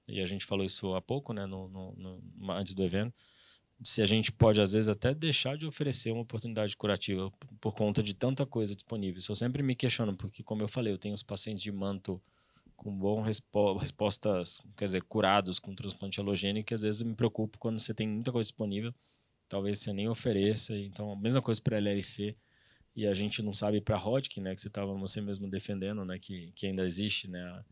e a gente falou isso há pouco, né, antes do evento, se a gente pode, às vezes, até deixar de oferecer uma oportunidade curativa por conta de tanta coisa disponível. Isso eu sempre me questiono, porque, como eu falei, eu tenho os pacientes de manto com boas respostas, quer dizer, curados com transplante halogênico, que às vezes eu me preocupo quando você tem muita coisa disponível, talvez você nem ofereça. Então, a mesma coisa para LLC, e a gente não sabe para Hodgkin, né, que você mesmo defendendo, né, que ainda existe, né.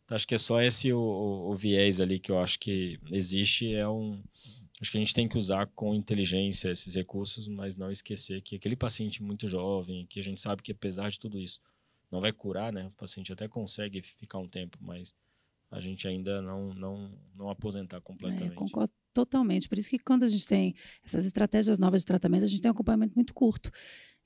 Então, acho que é só esse o viés ali que eu acho que existe, acho que a gente tem que usar com inteligência esses recursos, mas não esquecer que aquele paciente muito jovem, que a gente sabe que apesar de tudo isso, não vai curar, né? O paciente até consegue ficar um tempo, mas a gente ainda não aposentar completamente. Concordo totalmente. Por isso que quando a gente tem essas estratégias novas de tratamento, a gente tem um acompanhamento muito curto.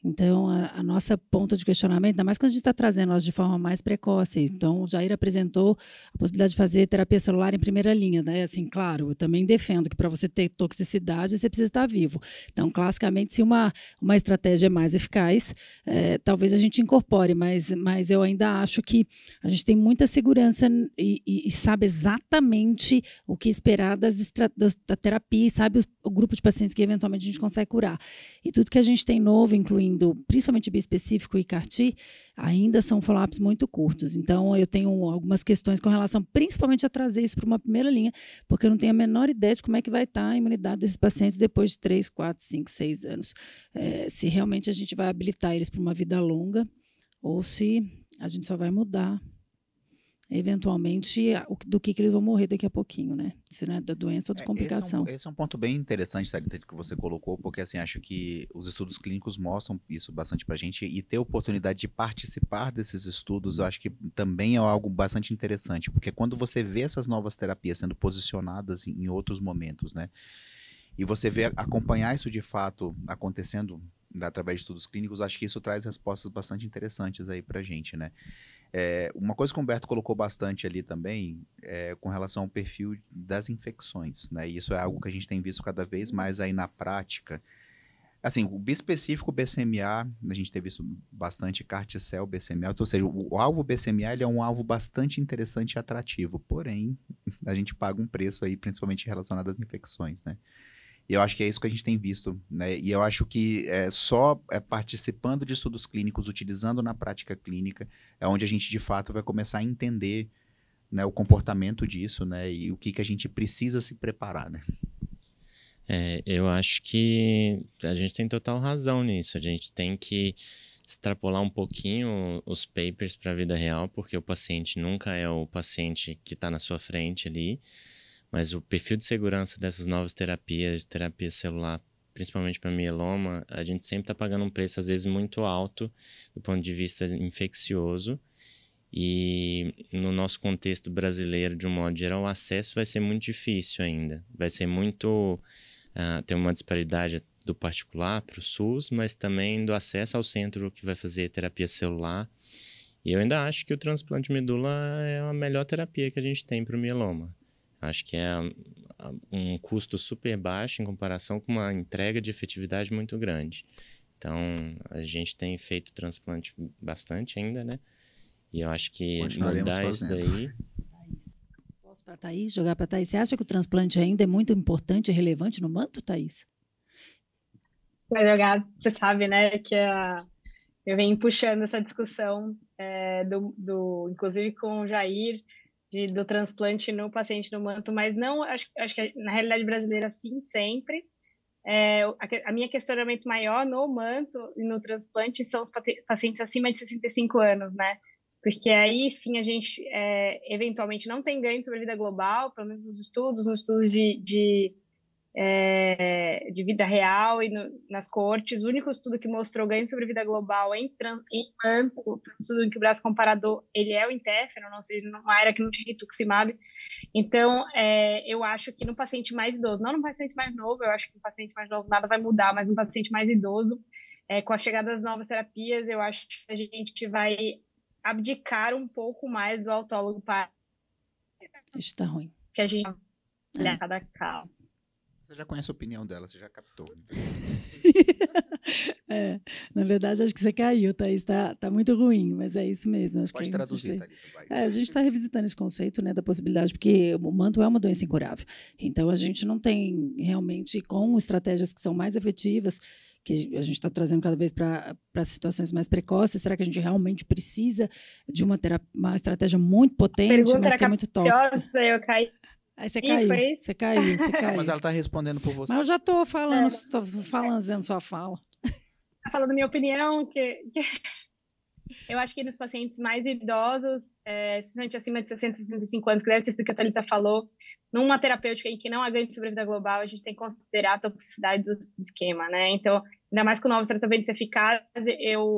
Então, a nossa ponta de questionamento, ainda mais quando a gente está trazendo elas de forma mais precoce. Então, o Jair apresentou a possibilidade de fazer terapia celular em primeira linha, né? Assim, claro, eu também defendo que para você ter toxicidade, você precisa estar vivo. Então, classicamente, se uma estratégia é mais eficaz, talvez a gente incorpore, mas eu ainda acho que a gente tem muita segurança e sabe exatamente o que esperar da terapia, e sabe o grupo de pacientes que eventualmente a gente consegue curar. E tudo que a gente tem novo, incluindo principalmente bispecífico e CAR-T, ainda são follow-ups muito curtos. Então, eu tenho algumas questões com relação, principalmente a trazer isso para uma primeira linha, porque eu não tenho a menor ideia de como é que vai estar a imunidade desses pacientes depois de 3, 4, 5, 6 anos. Se realmente a gente vai habilitar eles para uma vida longa ou se a gente só vai mudar eventualmente do que eles vão morrer daqui a pouquinho, né? Se não é da doença ou de complicação. Esse é um ponto bem interessante, Thalita, que você colocou, porque assim, acho que os estudos clínicos mostram isso bastante pra gente, e ter a oportunidade de participar desses estudos, eu acho que também é algo bastante interessante, porque quando você vê essas novas terapias sendo posicionadas em outros momentos, né? E você vê acompanhar isso de fato acontecendo através de estudos clínicos, acho que isso traz respostas bastante interessantes aí pra gente, né? Uma coisa que o Humberto colocou bastante ali também com relação ao perfil das infecções, né? E isso é algo que a gente tem visto cada vez mais aí na prática. Assim, o bispecífico BCMA, a gente tem visto bastante CAR-T-cell BCMA, ou seja, o alvo BCMA ele é um alvo bastante interessante e atrativo, porém, a gente paga um preço aí, principalmente relacionado às infecções, né? E eu acho que é isso que a gente tem visto, né? E eu acho que só participando de estudos clínicos, utilizando na prática clínica, é onde a gente, de fato, vai começar a entender, né, o comportamento disso, né? E o que a gente precisa se preparar, né? Eu acho que a gente tem total razão nisso. A gente tem que extrapolar um pouquinho os papers para a vida real, porque o paciente nunca é o paciente que está na sua frente ali. Mas o perfil de segurança dessas novas terapias, terapia celular, principalmente para mieloma, a gente sempre está pagando um preço, às vezes, muito alto do ponto de vista infeccioso. E no nosso contexto brasileiro, de um modo geral, o acesso vai ser muito difícil ainda. Vai ser muito... tem uma disparidade do particular para o SUS, mas também do acesso ao centro que vai fazer terapia celular. E eu ainda acho que o transplante de medula é a melhor terapia que a gente tem para o mieloma. Acho que é um custo super baixo em comparação com uma entrega de efetividade muito grande. Então, a gente tem feito transplante bastante ainda, né? E eu acho que mudar isso daí... Posso para a Thaís, jogar para a Thaís? Você acha que o transplante ainda é muito importante e relevante no manto, Thaís? Vai jogar, você sabe, né, que eu venho puxando essa discussão, inclusive com o Jair, do transplante no paciente no manto, mas não, acho que na realidade brasileira, sim, sempre. A minha questionamento maior no manto e no transplante são os pacientes acima de 65 anos, né? porque aí sim a gente eventualmente não tem ganho de sobrevida global, pelo menos nos estudos de vida real e nas cortes. O único estudo que mostrou ganho de sobrevida global em manto, o estudo em que o braço comparador, ele é o interferon, ou seja, numa área que não tinha rituximab. Então, eu acho que no paciente mais idoso, não no paciente mais novo, eu acho que no paciente mais novo nada vai mudar, mas no paciente mais idoso, com a chegada das novas terapias, eu acho que a gente vai abdicar um pouco mais do autólogo para Está ruim. que a gente olhar cada caso. Você já conhece a opinião dela, você já captou. Na verdade, acho que você caiu, Thaís. Tá muito ruim, mas é isso mesmo. Acho Pode que traduzir, Thalita, vai. a gente está revisitando esse conceito, né, da possibilidade, porque o manto é uma doença incurável. Então, a gente não tem realmente, com estratégias que são mais efetivas, que a gente está trazendo cada vez para situações mais precoces, será que a gente realmente precisa de uma estratégia muito potente, mas que é muito tóxica? Eu caí. Aí você caiu. Mas ela está respondendo por você. Mas eu já estou falando, fazendo sua fala. Tá falando minha opinião, que eu acho que nos pacientes mais idosos, especialmente acima de 60, 65 anos, que deve ter sido que a Thalita falou, numa terapêutica em que não há ganho de sobrevida global, a gente tem que considerar a toxicidade do esquema, né? Então, ainda mais com novos tratamentos eficazes,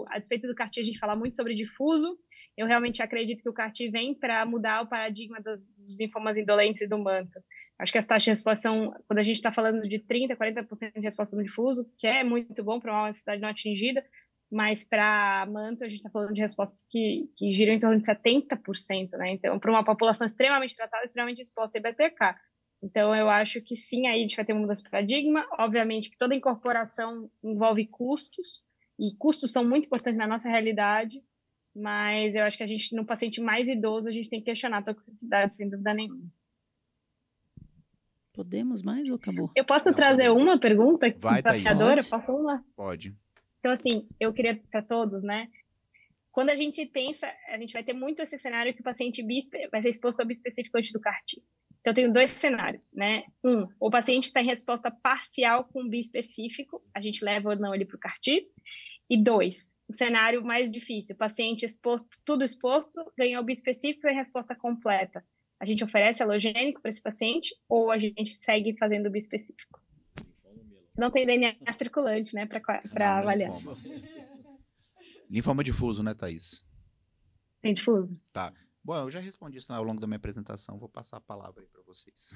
a despeito do CAR-T, a gente fala muito sobre difuso, eu realmente acredito que o CAR-T vem para mudar o paradigma dos linfomas indolentes e do manto. Acho que as taxas de resposta são, quando a gente está falando de 30%, 40% de resposta no difuso, que é muito bom para uma necessidade não atingida, mas para manto a gente está falando de respostas que giram em torno de 70%, né? Então, para uma população extremamente tratada, extremamente exposta a BTK. Então, eu acho que sim, aí a gente vai ter uma mudança de paradigma. Obviamente que toda incorporação envolve custos, e custos são muito importantes na nossa realidade, mas eu acho que a gente, no paciente mais idoso, a gente tem que questionar a toxicidade, sem dúvida nenhuma. Podemos mais ou acabou? Eu posso trazer uma pergunta? Vai, Thaís. Posso uma? Pode. Então, assim, eu queria para todos, né? Quando a gente pensa, a gente vai ter muito esse cenário que o paciente vai ser exposto a bispecífico antes do CAR-T. Então, eu tenho dois cenários, né? O paciente está em resposta parcial com bispecífico, a gente leva ou não ele para o CAR-T. E 2, o cenário mais difícil, o paciente exposto, tudo exposto, ganhou bispecífico e resposta completa. A gente oferece halogênico para esse paciente ou a gente segue fazendo bispecífico? Não tem DNA circulante, né, para avaliar. Linfoma difuso, né, Thaís? Tem difuso. Tá. Bom, eu já respondi isso ao longo da minha apresentação, vou passar a palavra aí para vocês.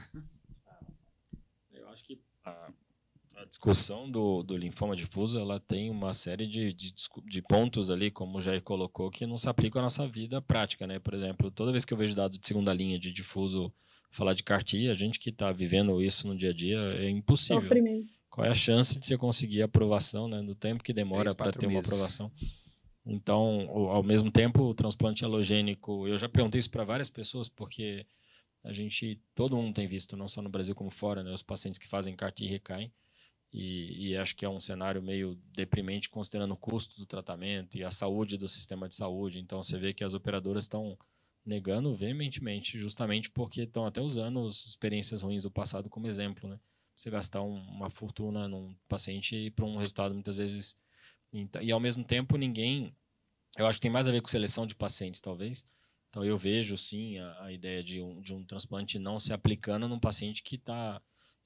Eu acho que a discussão do linfoma difuso, ela tem uma série de pontos ali, como o Jair colocou, que não se aplicam à nossa vida prática, né? Por exemplo, toda vez que eu vejo dados de segunda linha de difuso falar de CAR-T, a gente que está vivendo isso no dia a dia, é impossível. Sofrimento. Qual é a chance de você conseguir a aprovação, né? Do tempo que demora para ter uma aprovação. Então, ao mesmo tempo, o transplante halogênico, eu já perguntei isso para várias pessoas, porque todo mundo tem visto, não só no Brasil como fora, né? Os pacientes que fazem CAR-T recaem. E acho que é um cenário meio deprimente, considerando o custo do tratamento e a saúde do sistema de saúde. Então, você vê que as operadoras estão negando veementemente, justamente porque estão até usando as experiências ruins do passado como exemplo, né? Você gastar uma fortuna num paciente para um resultado, muitas vezes... E, ao mesmo tempo, eu acho que tem mais a ver com seleção de pacientes, talvez. Então, eu vejo, sim, a ideia de um transplante não se aplicando num paciente que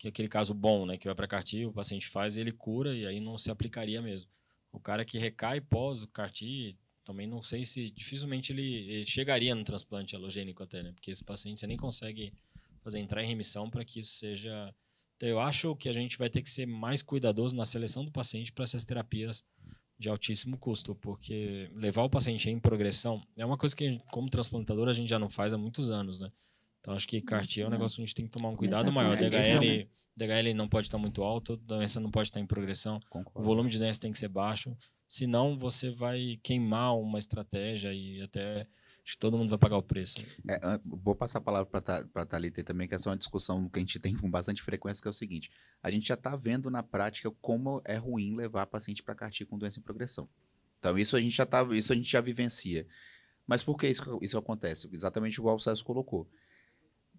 é aquele caso bom, né, que vai para CAR-T, o paciente faz e ele cura, e aí não se aplicaria mesmo. O cara que recai pós o CAR-T, também não sei se dificilmente ele chegaria no transplante halogênico até, né, porque esse paciente você nem consegue fazer entrar em remissão para que isso seja... Então, eu acho que a gente vai ter que ser mais cuidadoso na seleção do paciente para essas terapias de altíssimo custo, porque levar o paciente em progressão é uma coisa que, como transplantador, a gente já não faz há muitos anos, né? Então, acho que CAR-T é um negócio que a gente tem que tomar um cuidado maior. DHL não pode estar muito alto, a doença não pode estar em progressão, o volume de doença tem que ser baixo, senão você vai queimar uma estratégia e até acho que todo mundo vai pagar o preço. Vou passar a palavra para a Thalita também, que essa é uma discussão que a gente tem com bastante frequência, que é o seguinte: a gente já está vendo na prática como é ruim levar paciente para CAR-T com doença em progressão. Então, isso a gente já vivencia. Mas por que isso acontece? Exatamente igual o Celso colocou.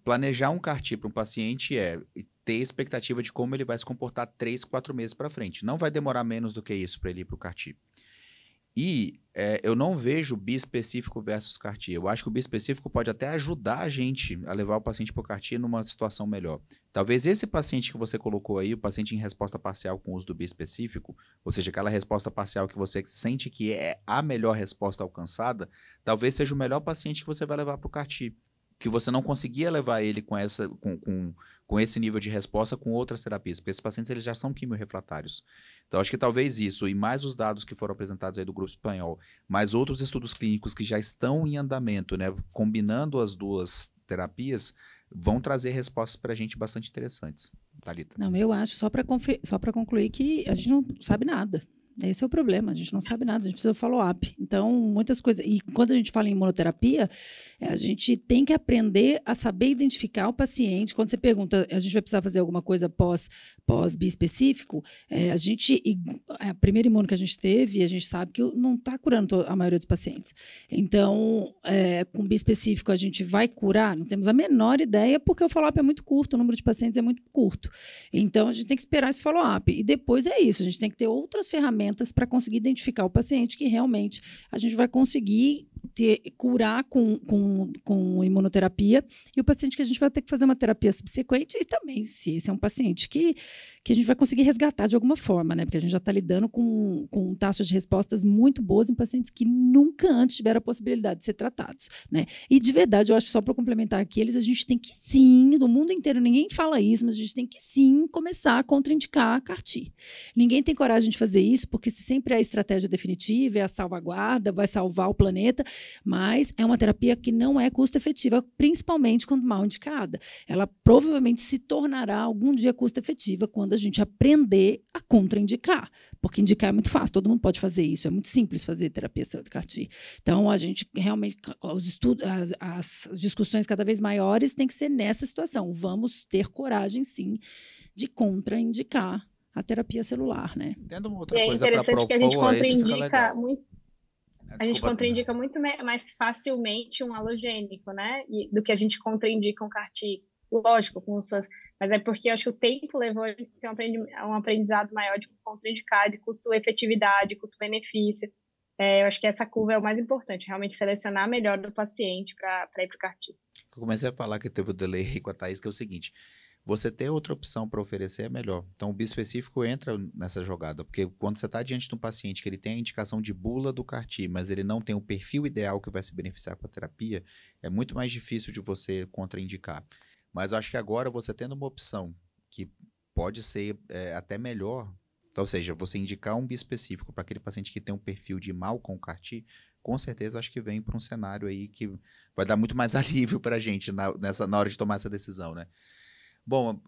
Planejar um CAR-T para um paciente é ter expectativa de como ele vai se comportar 3, 4 meses para frente. Não vai demorar menos do que isso para ele ir para o CAR-T. E eu não vejo bispecífico versus CAR-T. Eu acho que o bispecífico pode até ajudar a gente a levar o paciente para o CAR-T numa situação melhor. Talvez esse paciente que você colocou aí, o paciente em resposta parcial com o uso do bispecífico, ou seja, aquela resposta parcial que você sente que é a melhor resposta alcançada, talvez seja o melhor paciente que você vai levar para o CAR-T. Que você não conseguia levar ele com esse nível de resposta com outras terapias, porque esses pacientes eles já são quimiorrefratários. Então, acho que talvez isso, e mais os dados que foram apresentados aí do grupo espanhol, mais outros estudos clínicos que já estão em andamento, né, combinando as duas terapias, vão trazer respostas para a gente bastante interessantes. Thalita. Não, eu acho, só para concluir, que a gente não sabe nada. Esse é o problema, a gente não sabe nada, a gente precisa follow-up. Então, muitas coisas. E quando a gente fala em imunoterapia, a gente tem que aprender a saber identificar o paciente. Quando você pergunta, a gente vai precisar fazer alguma coisa pós-bispecífico, a primeira imuno que a gente teve, a gente sabe que não está curando a maioria dos pacientes. Então, com bispecífico, a gente vai curar? Não temos a menor ideia, porque o follow-up é muito curto, o número de pacientes é muito curto. Então, a gente tem que esperar esse follow-up. E depois é isso, a gente tem que ter outras ferramentas para conseguir identificar o paciente que realmente a gente vai conseguir curar com imunoterapia, e o paciente que a gente vai ter que fazer uma terapia subsequente, e também se esse é um paciente que a gente vai conseguir resgatar de alguma forma, né? Porque a gente já está lidando com taxas de respostas muito boas em pacientes que nunca antes tiveram a possibilidade de ser tratados, né? E de verdade, eu acho, só para complementar aqui, a gente tem que sim, do mundo inteiro, ninguém fala isso, mas a gente tem que sim começar a contraindicar a CAR-T. Ninguém tem coragem de fazer isso, porque se sempre é a estratégia definitiva, é a salvaguarda, vai salvar o planeta, mas é uma terapia que não é custo-efetiva, principalmente quando mal indicada. Ela provavelmente se tornará algum dia custo-efetiva quando a gente aprender a contraindicar, porque indicar é muito fácil, todo mundo pode fazer isso, é muito simples fazer terapia CAR-T. Então, a gente realmente, as discussões cada vez maiores têm que ser nessa situação. Vamos ter coragem, sim, de contraindicar a terapia celular, né? Tendo uma outra é coisa para interessante propor, que a gente contraindica muito. A gente contraindica muito mais facilmente um alogênico, né? Do que a gente contraindica um CAR-T. Lógico, com suas. Mas é porque eu acho que o tempo levou a ter um aprendizado maior de contraindicar, de custo-efetividade, custo-benefício. Eu acho que essa curva é o mais importante, realmente selecionar melhor do paciente para ir para o CAR-T. Eu comecei a falar que teve o delay com a Thaís, que é o seguinte: você ter outra opção para oferecer é melhor. Então, o bispecífico entra nessa jogada, porque quando você está diante de um paciente que ele tem a indicação de bula do CAR-T, mas ele não tem o perfil ideal que vai se beneficiar com a terapia, é muito mais difícil de você contraindicar. Mas eu acho que agora, você tendo uma opção que pode ser até melhor, então, ou seja, você indicar um bispecífico para aquele paciente que tem um perfil de mal com o CAR-T, com certeza acho que vem para um cenário aí que vai dar muito mais alívio para a gente na hora de tomar essa decisão, né? Bom,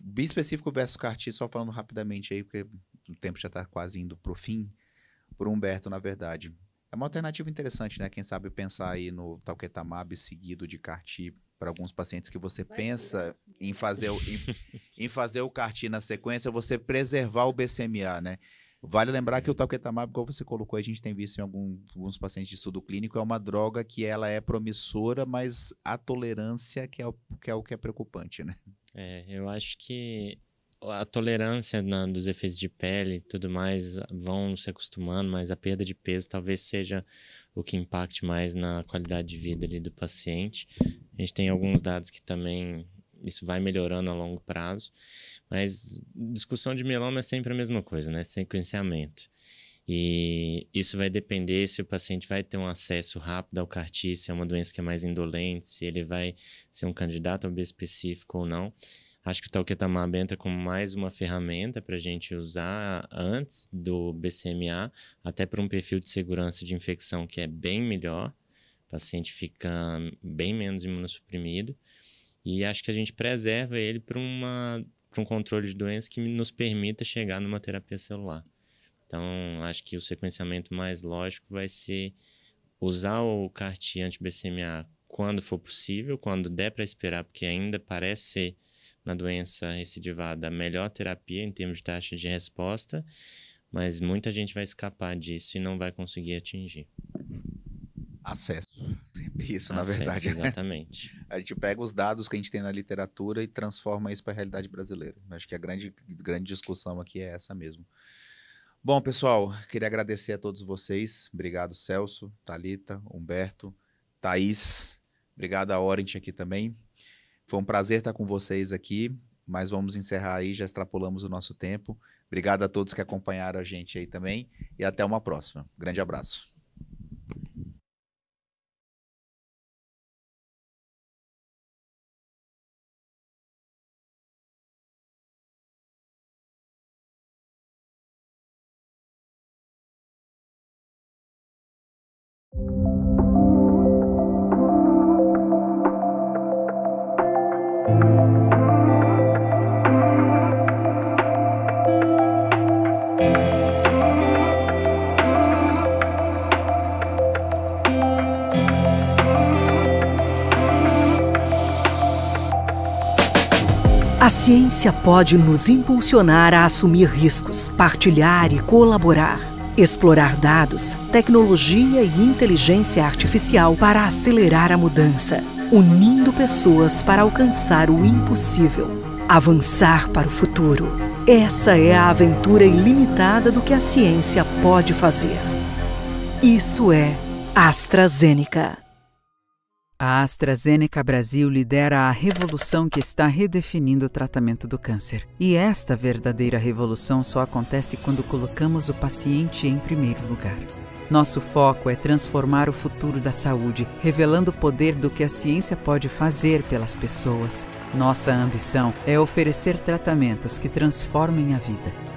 bispecífico versus CAR-T, só falando rapidamente aí, porque o tempo já está quase indo para o fim, por Humberto, na verdade. É uma alternativa interessante, né? Quem sabe pensar aí no talquetamab seguido de CAR-T para alguns pacientes que você pensa em fazer o CAR-T na sequência, você preservar o BCMA, né? Vale lembrar que o talquetamab, como você colocou, a gente tem visto em alguns pacientes de estudo clínico, é uma droga que ela é promissora, mas a tolerância que é o que é preocupante, né? Eu acho que a tolerância dos efeitos de pele e tudo mais vão se acostumando, mas a perda de peso talvez seja o que impacte mais na qualidade de vida ali do paciente. A gente tem alguns dados que também isso vai melhorando a longo prazo, mas discussão de mieloma é sempre a mesma coisa, né? Sequenciamento. E isso vai depender se o paciente vai ter um acesso rápido ao CAR-T, se é uma doença que é mais indolente, se ele vai ser um candidato ao bispecífico ou não. Acho que o talquetamab entra como mais uma ferramenta para a gente usar antes do BCMA, até para um perfil de segurança de infecção que é bem melhor, o paciente fica bem menos imunossuprimido, e acho que a gente preserva ele para um controle de doença que nos permita chegar numa terapia celular. Então, acho que o sequenciamento mais lógico vai ser usar o CAR-T anti-BCMA quando for possível, quando der para esperar, porque ainda parece ser, na doença recidivada, a melhor terapia em termos de taxa de resposta, mas muita gente vai escapar disso e não vai conseguir atingir. Acesso. Isso, na Acesso, verdade. Exatamente. A gente pega os dados que a gente tem na literatura e transforma isso para a realidade brasileira. Acho que a grande discussão aqui é essa mesmo. Bom, pessoal, queria agradecer a todos vocês. Obrigado, Celso, Thalita, Humberto, Thaís. Obrigado a Orient aqui também. Foi um prazer estar com vocês aqui, mas vamos encerrar aí, já extrapolamos o nosso tempo. Obrigado a todos que acompanharam a gente aí também e até uma próxima. Grande abraço. A ciência pode nos impulsionar a assumir riscos, partilhar e colaborar, explorar dados, tecnologia e inteligência artificial para acelerar a mudança, unindo pessoas para alcançar o impossível, avançar para o futuro. Essa é a aventura ilimitada do que a ciência pode fazer. Isso é AstraZeneca. A AstraZeneca Brasil lidera a revolução que está redefinindo o tratamento do câncer. E esta verdadeira revolução só acontece quando colocamos o paciente em primeiro lugar. Nosso foco é transformar o futuro da saúde, revelando o poder do que a ciência pode fazer pelas pessoas. Nossa ambição é oferecer tratamentos que transformem a vida.